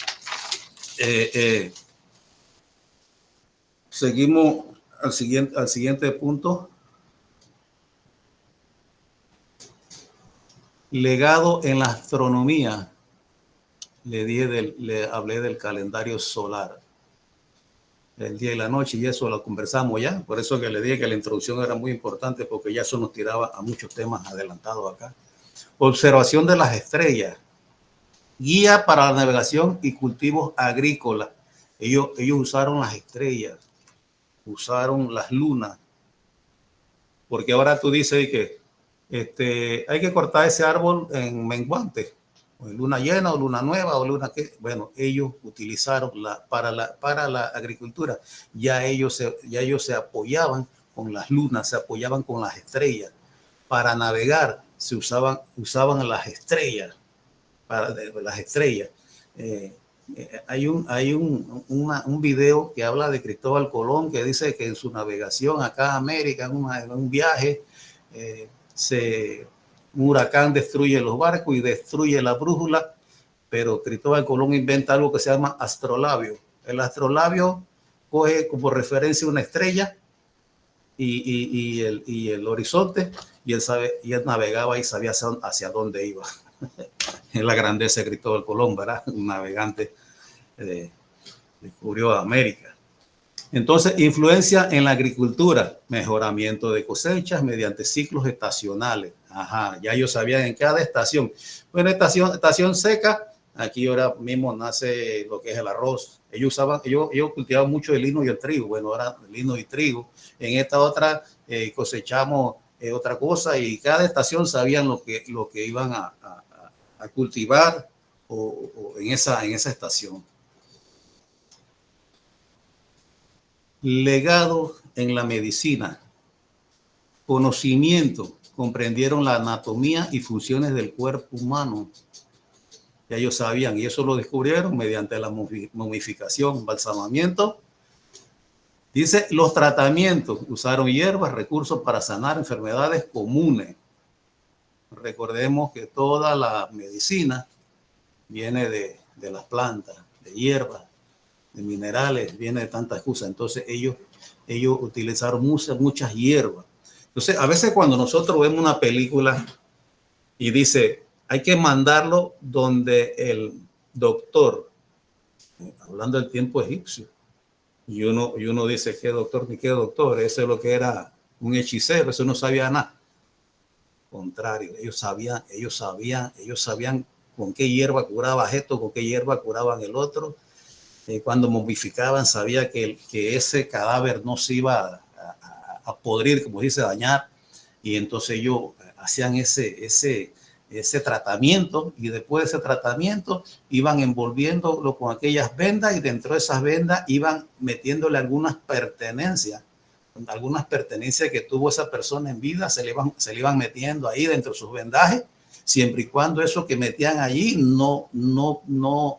seguimos al siguiente punto. Legado en la astronomía. Le hablé del calendario solar, el día y la noche, y eso lo conversamos ya. Por eso que le dije que la introducción era muy importante, porque ya eso nos tiraba a muchos temas adelantados acá. Observación de las estrellas. Guía para la navegación y cultivos agrícolas. Ellos usaron las estrellas, usaron las lunas, porque ahora tú dices que hay que cortar ese árbol en menguante, o en luna llena, o luna nueva, o luna que. Bueno, ellos utilizaron para la agricultura. Ya ellos se apoyaban con las lunas, se apoyaban con las estrellas. Para navegar se usaban las estrellas. Las estrellas. Hay un video que habla de Cristóbal Colón, que dice que en su navegación acá a América, en un viaje, un huracán destruye los barcos y destruye la brújula, pero Cristóbal Colón inventa algo que se llama astrolabio. El astrolabio coge como referencia una estrella y el horizonte, y él navegaba y sabía hacia dónde iba. Es la grandeza de Cristóbal Colón, ¿verdad? Un navegante descubrió América. Entonces, influencia en la agricultura, mejoramiento de cosechas mediante ciclos estacionales. Ajá, ya ellos sabían en cada estación. Bueno, estación seca, aquí ahora mismo nace lo que es el arroz. Ellos cultivaban mucho el lino y el trigo. Bueno, ahora lino y trigo. En esta otra cosechamos otra cosa, y cada estación sabían lo que iban a cultivar o en esa estación. Legado en la medicina. Conocimiento. Comprendieron la anatomía y funciones del cuerpo humano. Ya ellos sabían, y eso lo descubrieron mediante la momificación, embalsamamiento. Dice, los tratamientos. Usaron hierbas, recursos para sanar enfermedades comunes. Recordemos que toda la medicina viene de las plantas, de hierbas, de minerales, viene de tantas cosas. Entonces ellos utilizaron muchas hierbas. Entonces, a veces cuando nosotros vemos una película y dice, hay que mandarlo donde el doctor, hablando del tiempo egipcio, y uno dice, ¿qué doctor ni qué doctor? Eso es lo que era un hechicero, eso no sabía nada. Contrario, ellos sabían con qué hierba curaba esto, con qué hierba curaban el otro. Cuando momificaban, sabía que ese cadáver no se iba a podrir, como dice, dañar, y entonces ellos hacían ese tratamiento, y después de ese tratamiento iban envolviéndolo con aquellas vendas, y dentro de esas vendas iban metiéndole algunas pertenencias que tuvo esa persona en vida, se le iban metiendo ahí dentro de sus vendajes, siempre y cuando eso que metían allí no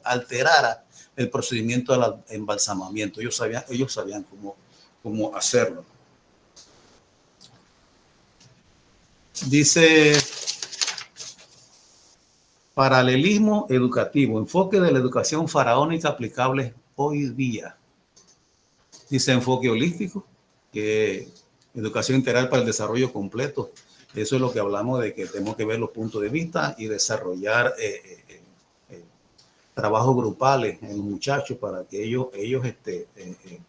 alterara el procedimiento del embalsamamiento. Ellos sabían cómo hacerlo. Dice, paralelismo educativo, enfoque de la educación faraónica aplicable hoy día. Dice, enfoque holístico, que educación integral para el desarrollo completo. Eso es lo que hablamos, de que tenemos que ver los puntos de vista y desarrollar trabajos grupales en los muchachos, para que ellos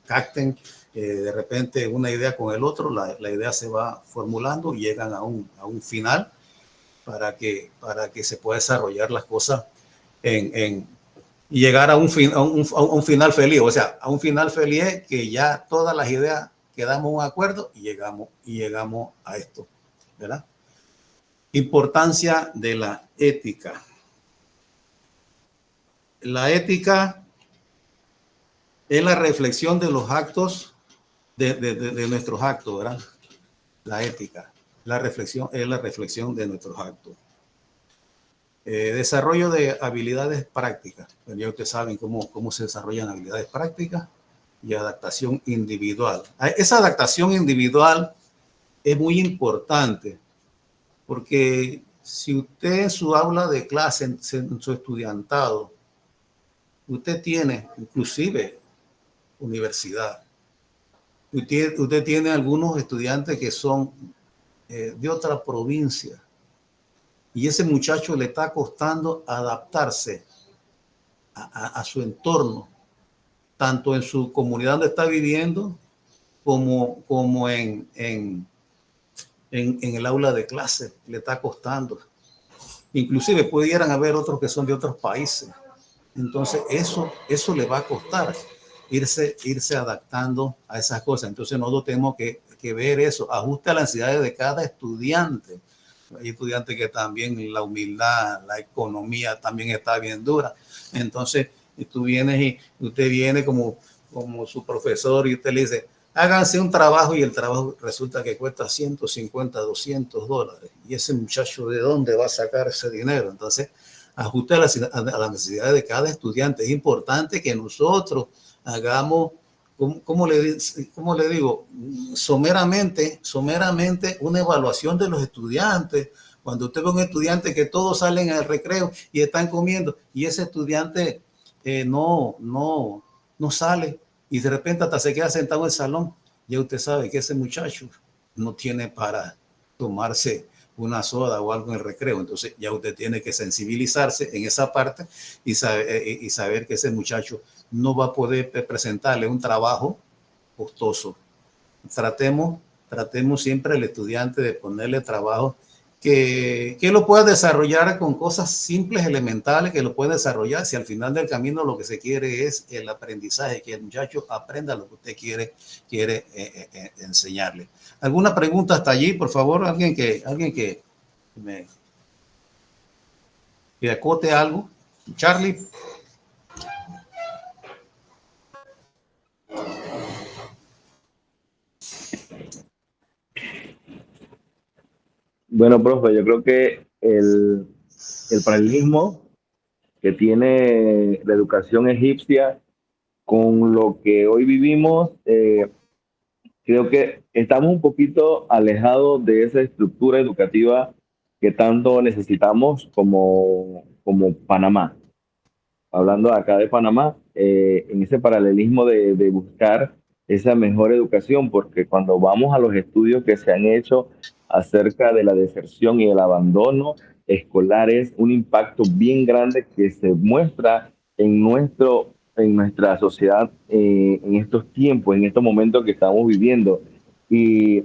capten de repente una idea con el otro. La idea se va formulando y llegan a un final para que se pueda desarrollar las cosas en y llegar a un final feliz. O sea, a un final feliz es que ya todas las ideas quedamos en un acuerdo y llegamos a esto, ¿verdad? Importancia de la ética. La ética es la reflexión de los actos, de nuestros actos, ¿verdad? La ética, la reflexión es la reflexión de nuestros actos. Desarrollo de habilidades prácticas. Bueno, ya ustedes saben cómo se desarrollan habilidades prácticas y adaptación individual. Esa adaptación individual es muy importante porque si usted en su aula de clase, en su estudiantado, usted tiene inclusive universidad, usted tiene algunos estudiantes que son de otra provincia y ese muchacho le está costando adaptarse a su entorno, tanto en su comunidad donde está viviendo como en el aula de clase, le está costando. Inclusive pudieran haber otros que son de otros países. Entonces eso le va a costar irse adaptando a esas cosas. Entonces nosotros tenemos que ver eso, ajuste a las necesidades de cada estudiante. Hay estudiantes que también la humildad, la economía también está bien dura. Entonces tú vienes y usted viene como su profesor y usted le dice, háganse un trabajo y el trabajo resulta que cuesta 150, $200. Y ese muchacho, ¿de dónde va a sacar ese dinero? Entonces, ajuste a las necesidades de cada estudiante. Es importante que nosotros hagamos, ¿cómo le digo? Someramente una evaluación de los estudiantes. Cuando usted ve un estudiante que todos salen al recreo y están comiendo y ese estudiante no sale y de repente hasta se queda sentado en el salón, ya usted sabe que ese muchacho no tiene para tomarse una soda o algo en el recreo. Entonces ya usted tiene que sensibilizarse en esa parte y saber que ese muchacho no va a poder presentarle un trabajo costoso. Tratemos siempre al estudiante de ponerle trabajo que lo pueda desarrollar con cosas simples, elementales, que lo pueda desarrollar. Si al final del camino lo que se quiere es el aprendizaje, que el muchacho aprenda lo que usted quiere enseñarle. ¿Alguna pregunta hasta allí, por favor? Alguien que acote algo. Charlie.
Bueno, profe, yo creo que el paralelismo que tiene la educación egipcia con lo que hoy vivimos, creo que estamos un poquito alejados de esa estructura educativa que tanto necesitamos como Panamá. Hablando acá de Panamá, en ese paralelismo de buscar esa mejor educación, porque cuando vamos a los estudios que se han hecho acerca de la deserción y el abandono escolar, es un impacto bien grande que se muestra en nuestra sociedad en estos tiempos, en estos momentos que estamos viviendo. Y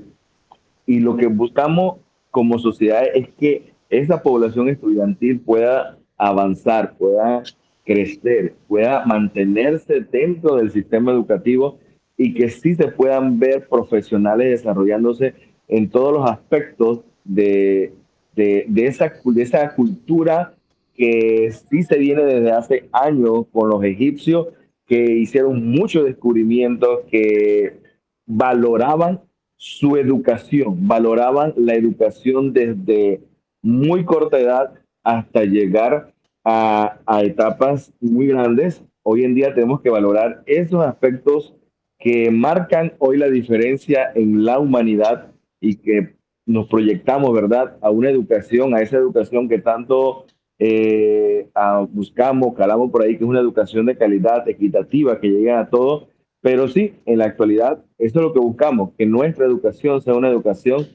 lo que buscamos como sociedad es que esa población estudiantil pueda avanzar, pueda crecer, pueda mantenerse dentro del sistema educativo y que sí se puedan ver profesionales desarrollándose en todos los aspectos de esa cultura que sí se viene desde hace años con los egipcios, que hicieron muchos descubrimientos, que valoraban su educación, valoraban la educación desde muy corta edad hasta llegar a etapas muy grandes. Hoy en día tenemos que valorar esos aspectos que marcan hoy la diferencia en la humanidad y que nos proyectamos, ¿verdad?, a una educación, a esa educación que tanto buscamos, calamos por ahí, que es una educación de calidad, equitativa, que llegue a todos. Pero sí, en la actualidad, eso es lo que buscamos, que nuestra educación sea una educación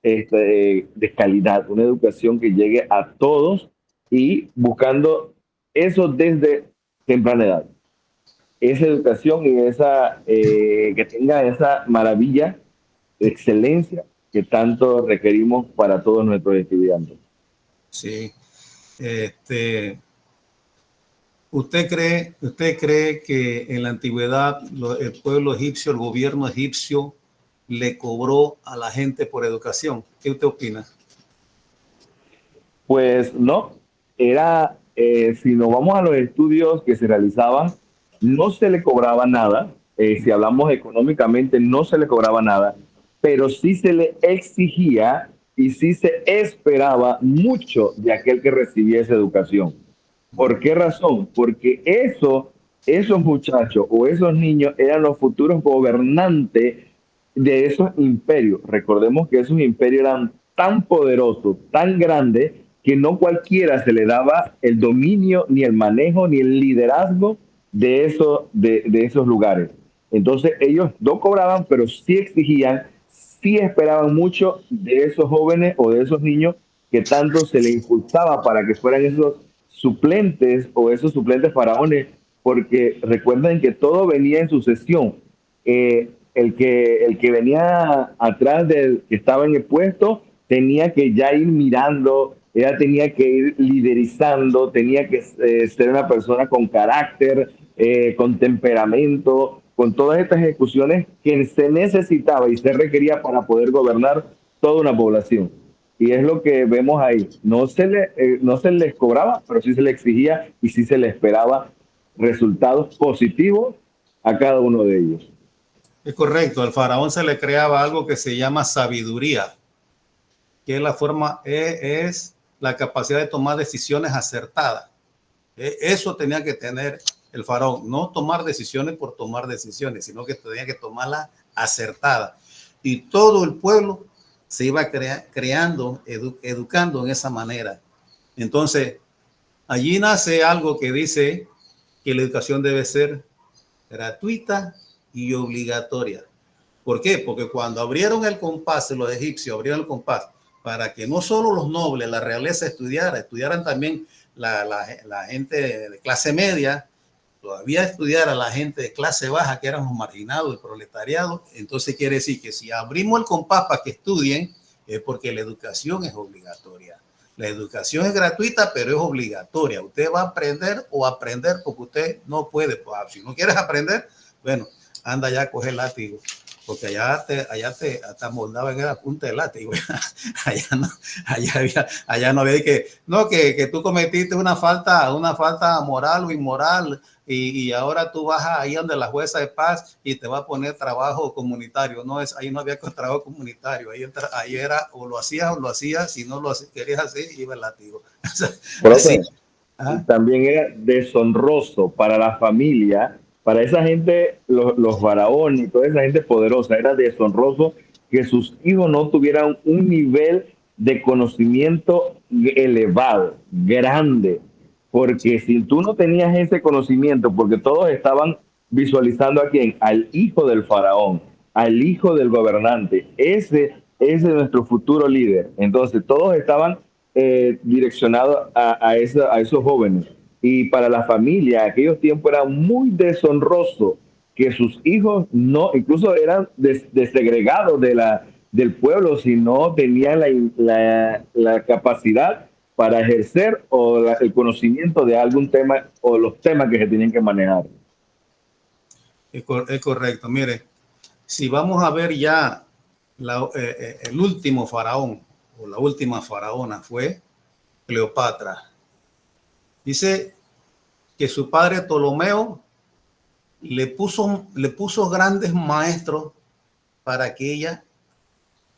de calidad, una educación que llegue a todos y buscando eso desde temprana edad. Esa educación y que tenga esa maravilla, excelencia que tanto requerimos para todos nuestros estudiantes.
Sí. ¿Usted cree que en la antigüedad el pueblo egipcio, el gobierno egipcio, le cobró a la gente por educación? ¿Qué usted opina?
Pues no, era, si nos vamos a los estudios que se realizaban, no se le cobraba nada. Si hablamos económicamente, no se le cobraba nada, pero sí se le exigía y sí se esperaba mucho de aquel que recibía esa educación. ¿Por qué razón? Porque esos muchachos o esos niños eran los futuros gobernantes de esos imperios. Recordemos que esos imperios eran tan poderosos, tan grandes, que no cualquiera se le daba el dominio, ni el manejo, ni el liderazgo de esos lugares. Entonces ellos no cobraban, pero sí exigían, sí esperaban mucho de esos jóvenes o de esos niños que tanto se les impulsaba para que fueran esos suplentes o esos suplentes faraones, porque recuerden que todo venía en sucesión. El que venía atrás del que estaba en el puesto tenía que ya ir mirando, ella tenía que ir liderizando, tenía que ser una persona con carácter, con temperamento, con todas estas ejecuciones que se necesitaba y se requería para poder gobernar toda una población. Y es lo que vemos ahí. No se les cobraba, pero sí se le exigía y sí se le esperaba resultados positivos a cada uno de ellos.
Es correcto, al faraón se le creaba algo que se llama sabiduría, que es la forma, es la capacidad de tomar decisiones acertadas. Eso tenía que tener el faraón, no tomar decisiones por tomar decisiones, sino que tenía que tomarlas acertadas. Y todo el pueblo se iba creando, educando en esa manera. Entonces, allí nace algo que dice que la educación debe ser gratuita y obligatoria. ¿Por qué? Porque cuando abrieron el compás, los egipcios abrieron el compás para que no solo los nobles, la realeza estudiaran también la gente de clase media, todavía estudiara la gente de clase baja, que eran los marginados, el proletariado. Entonces quiere decir que si abrimos el compás para que estudien, es porque la educación es obligatoria. La educación es gratuita, pero es obligatoria. Usted va a aprender o aprender porque usted no puede. Pues, si no quieres aprender, bueno, anda ya a coger látigo, porque allá te moldaban en la punta del látigo. allá no había que tú cometiste una falta moral o inmoral y ahora tú vas ahí donde la jueza de paz y te va a poner trabajo comunitario. Ahí no había trabajo comunitario, ahí era o lo hacías, si no lo querías hacer, iba el látigo.
Profe, también era deshonroso para la familia, para esa gente, los faraones y toda esa gente poderosa, era deshonroso que sus hijos no tuvieran un nivel de conocimiento elevado, grande, porque si tú no tenías ese conocimiento, porque todos estaban visualizando a quién, al hijo del faraón, al hijo del gobernante, ese es nuestro futuro líder. Entonces todos estaban direccionados a esos jóvenes. Y para la familia, en aquellos tiempos era muy deshonroso que sus hijos no, incluso eran desegregados del pueblo si no tenían la capacidad para ejercer el conocimiento de algún tema o los temas que se tenían que manejar.
Es correcto. Mire, si vamos a ver ya el último faraón o la última faraona fue Cleopatra. Dice que su padre Ptolomeo le puso grandes maestros para que ella,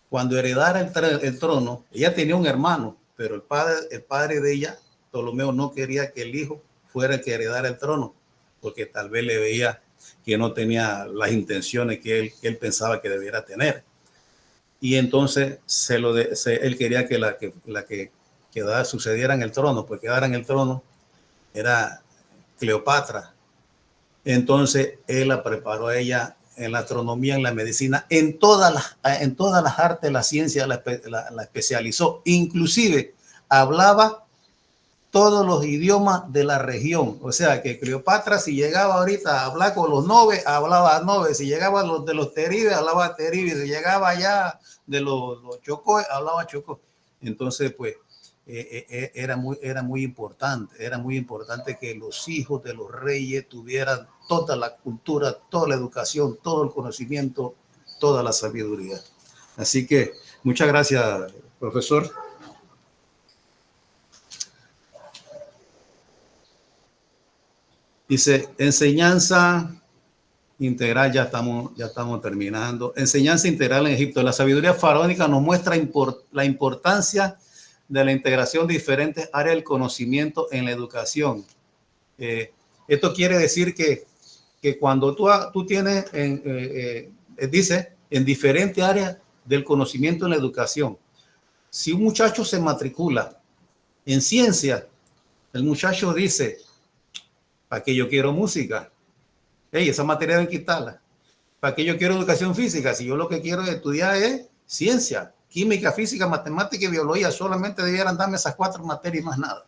cuando heredara el trono, ella tenía un hermano, pero el padre de ella, Ptolomeo, no quería que el hijo fuera el que heredara el trono, porque tal vez le veía que no tenía las intenciones que él pensaba que debiera tener. Y entonces él quería que la que sucediera en el trono, pues quedara en el trono, era Cleopatra. Entonces él la preparó a ella en la astronomía, en la medicina, en todas las artes, la ciencia la especializó. Inclusive hablaba todos los idiomas de la región. O sea que Cleopatra, si llegaba ahorita a hablar con los nobes, hablaba nobes. Si llegaba de los teribes, hablaba teribes. Si llegaba allá de los chocó, hablaba chocó. Entonces, pues, era muy importante que los hijos de los reyes tuvieran toda la cultura, toda la educación, todo el conocimiento, toda la sabiduría. Así que muchas gracias, profesor. Dice, enseñanza integral, ya estamos terminando. Enseñanza integral en Egipto. La sabiduría faraónica nos muestra la importancia de la integración de diferentes áreas del conocimiento en la educación. Esto quiere decir que cuando tú tienes, dice, en diferentes áreas del conocimiento en la educación, si un muchacho se matricula en ciencia, el muchacho dice, ¿para qué yo quiero música? Hey, esa materia deben quitarla. ¿Para qué yo quiero educación física? Si yo lo que quiero estudiar es ciencia, química, física, matemática y biología, solamente debieran darme esas 4 materias y más nada.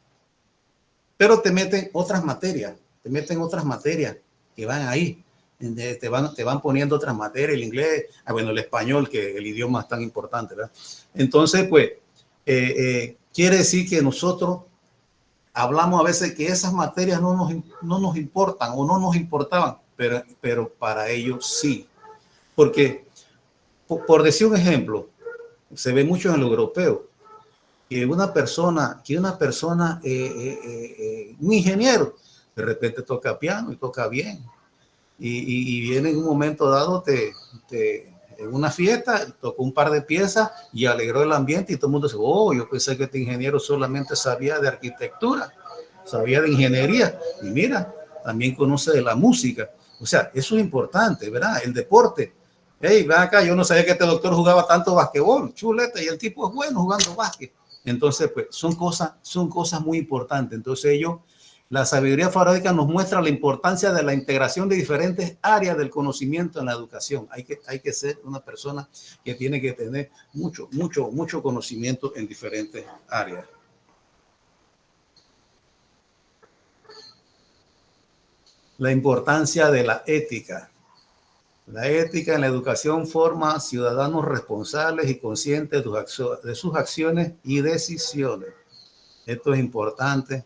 Pero te meten otras materias que van ahí. Te van poniendo otras materias, el inglés, bueno, el español, que el idioma es tan importante, ¿verdad? Entonces, pues, quiere decir que nosotros hablamos a veces que esas materias no nos importan o no nos importaban, pero para ellos sí. Porque, por decir un ejemplo, se ve mucho en lo europeo, que una persona, un ingeniero, de repente toca piano y toca bien. Y viene en un momento dado, en una fiesta, tocó un par de piezas y alegró el ambiente y todo el mundo dice, oh, yo pensé que este ingeniero solamente sabía de arquitectura, sabía de ingeniería y mira, también conoce de la música. O sea, eso es importante, ¿verdad? El deporte. Hey, ven acá, yo no sabía que este doctor jugaba tanto basquetbol, chuleta, y el tipo es bueno jugando básquet. Entonces, pues, son cosas muy importantes. Entonces, la sabiduría faraónica nos muestra la importancia de la integración de diferentes áreas del conocimiento en la educación. Hay que ser una persona que tiene que tener mucho conocimiento en diferentes áreas. La importancia de la ética. La ética en la educación forma ciudadanos responsables y conscientes de sus acciones y decisiones. Esto es importante,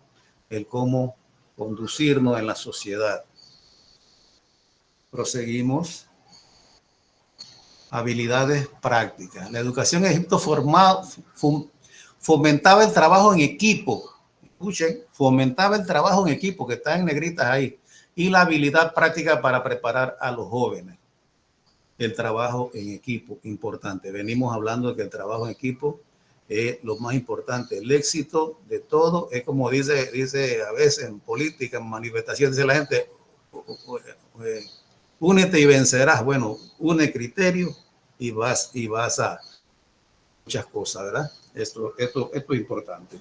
el cómo conducirnos en la sociedad. Proseguimos. Habilidades prácticas. La educación en Egipto fomentaba el trabajo en equipo. Escuchen, fomentaba el trabajo en equipo, que está en negritas ahí, y la habilidad práctica para preparar a los jóvenes. El trabajo en equipo, importante. Venimos hablando de que el trabajo en equipo es lo más importante. El éxito de todo es como dice a veces en política, en manifestación, dice la gente, únete y vencerás. Bueno, une criterio y vas a muchas cosas, ¿verdad? Esto es importante.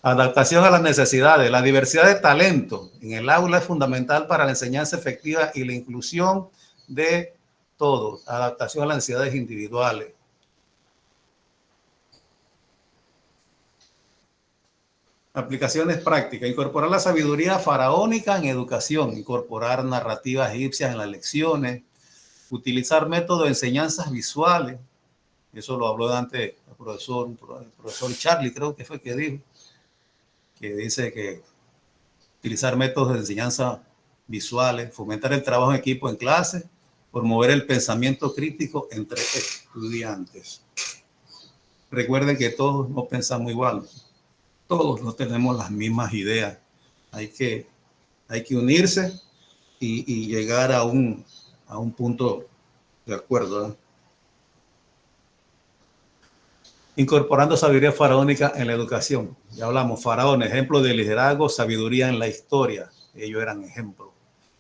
Adaptación a las necesidades. La diversidad de talento en el aula es fundamental para la enseñanza efectiva y la inclusión de todos. Adaptación a las necesidades individuales. Aplicaciones prácticas. Incorporar la sabiduría faraónica en educación. Incorporar narrativas egipcias en las lecciones. Utilizar métodos de enseñanzas visuales. Eso lo habló antes el profesor Charlie, creo que fue que dijo. Que dice que utilizar métodos de enseñanza visuales, fomentar el trabajo en equipo en clase, promover el pensamiento crítico entre estudiantes. Recuerden que todos no pensamos igual, todos no tenemos las mismas ideas. Hay que unirse y llegar a un punto de acuerdo, ¿eh? Incorporando sabiduría faraónica en la educación. Ya hablamos, faraón, ejemplo de liderazgo, sabiduría en la historia. Ellos eran ejemplos.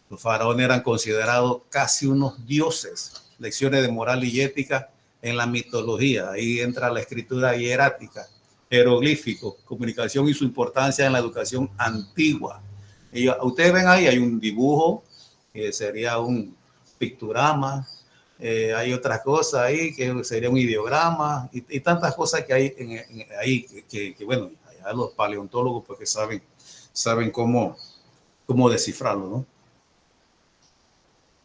Los faraones eran considerados casi unos dioses. Lecciones de moral y ética en la mitología. Ahí entra la escritura hierática, jeroglíficos, comunicación y su importancia en la educación antigua. Ustedes ven ahí, hay un dibujo que sería un pictograma. Hay otras cosas ahí que sería un ideograma y tantas cosas que hay ahí que bueno, allá los paleontólogos porque saben cómo descifrarlo, ¿no?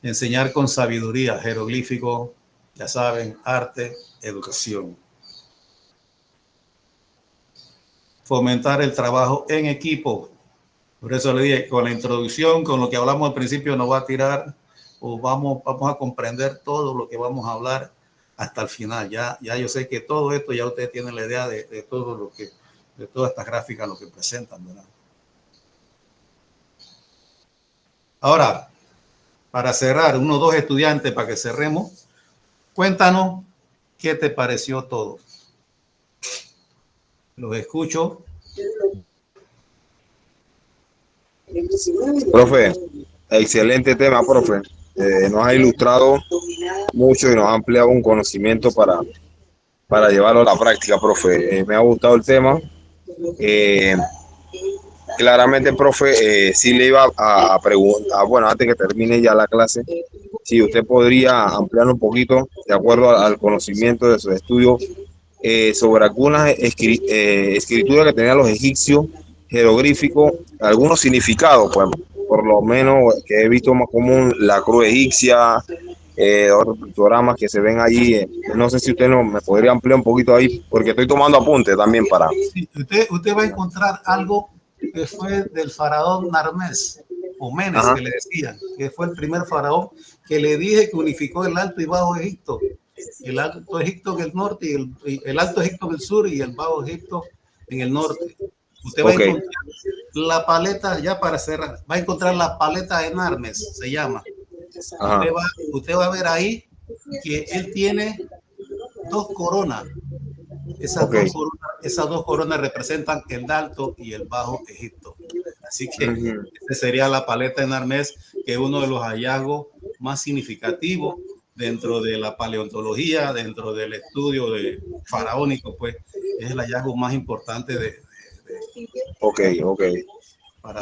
Enseñar con sabiduría, jeroglífico, ya saben, arte, educación. fomentar el trabajo en equipo. Por eso le dije, con la introducción, con lo que hablamos al principio, nos va a tirar o vamos a comprender todo lo que vamos a hablar hasta el final. Ya yo sé que todo esto, ya ustedes tienen la idea de todo lo que, de todas estas gráficas, lo que presentan, ¿verdad? Ahora, para cerrar, unos 2 estudiantes para que cerremos, cuéntanos qué te pareció todo. Los escucho.
Profe, excelente tema, profe. Nos ha ilustrado mucho y nos ha ampliado un conocimiento para llevarlo a la práctica, profe. Me ha gustado el tema. Claramente, profe, sí le iba a preguntar, bueno, antes que termine ya la clase, si usted podría ampliar un poquito, de acuerdo al conocimiento de sus estudios, sobre algunas escrituras que tenían los egipcios, jeroglíficos, algunos significados, pues, por lo menos que he visto más común, la cruz egipcia, otros pictogramas que se ven allí. No sé si usted me podría ampliar un poquito ahí, porque estoy tomando apuntes también para...
Sí, usted va a encontrar algo que fue del faraón Narmés, o Menes,
Ajá.
que le decían, que fue el primer faraón que le dije que unificó el Alto y Bajo Egipto. El Alto Egipto en el norte y el Alto Egipto en el sur y el Bajo Egipto en el norte. Usted va a encontrar la paleta, ya para cerrar, va a encontrar la paleta de Narmes, se llama. Usted va a ver ahí que él tiene 2 coronas. Esas dos coronas representan el Alto y el Bajo Egipto. Así que esa sería la paleta de Narmés, que es uno de los hallazgos más significativos dentro de la paleontología, dentro del estudio de faraónico, pues es el hallazgo más importante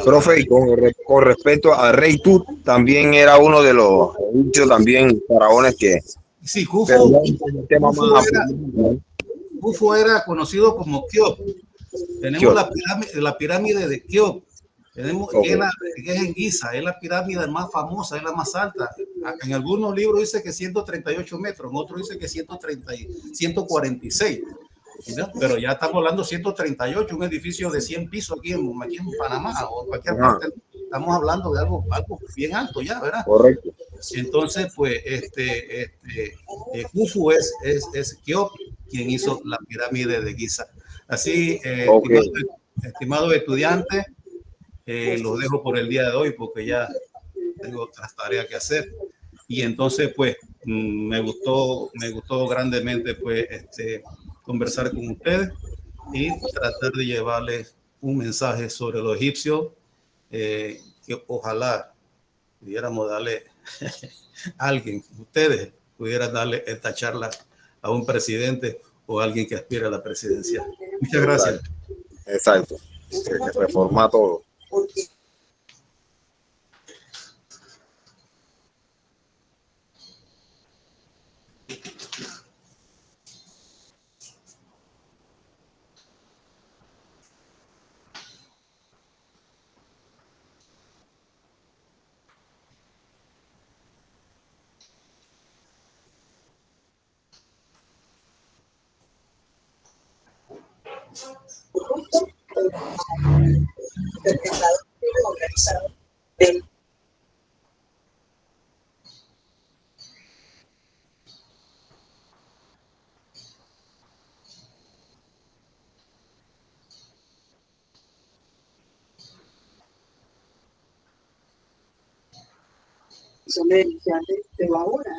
Profe, y con respecto a Rey Tut, también era uno de los egipcios también faraones que...
Sí, Khufu era conocido como Keops. Tenemos la pirámide de Keops. Tenemos que es en Giza, es la pirámide más famosa, es la más alta. En algunos libros dice que 138 metros, en otros dice que 146. ¿no? Pero ya estamos hablando de 138, un edificio de 100 pisos aquí en Panamá o en cualquier parte. Estamos hablando de algo bien alto ya, ¿verdad?
Correcto.
Entonces, pues, Khufu es Keops quien hizo la pirámide de Giza. Así, estimados estudiantes, los dejo por el día de hoy porque ya tengo otras tareas que hacer. Y entonces, pues, me gustó grandemente, pues, conversar con ustedes y tratar de llevarles un mensaje sobre los egipcios que ojalá pudiéramos darle a alguien, ustedes pudieran darle esta charla a un presidente o a alguien que aspire a la presidencia. Muchas gracias.
Exacto. Reforma todo.
Son de pero ahora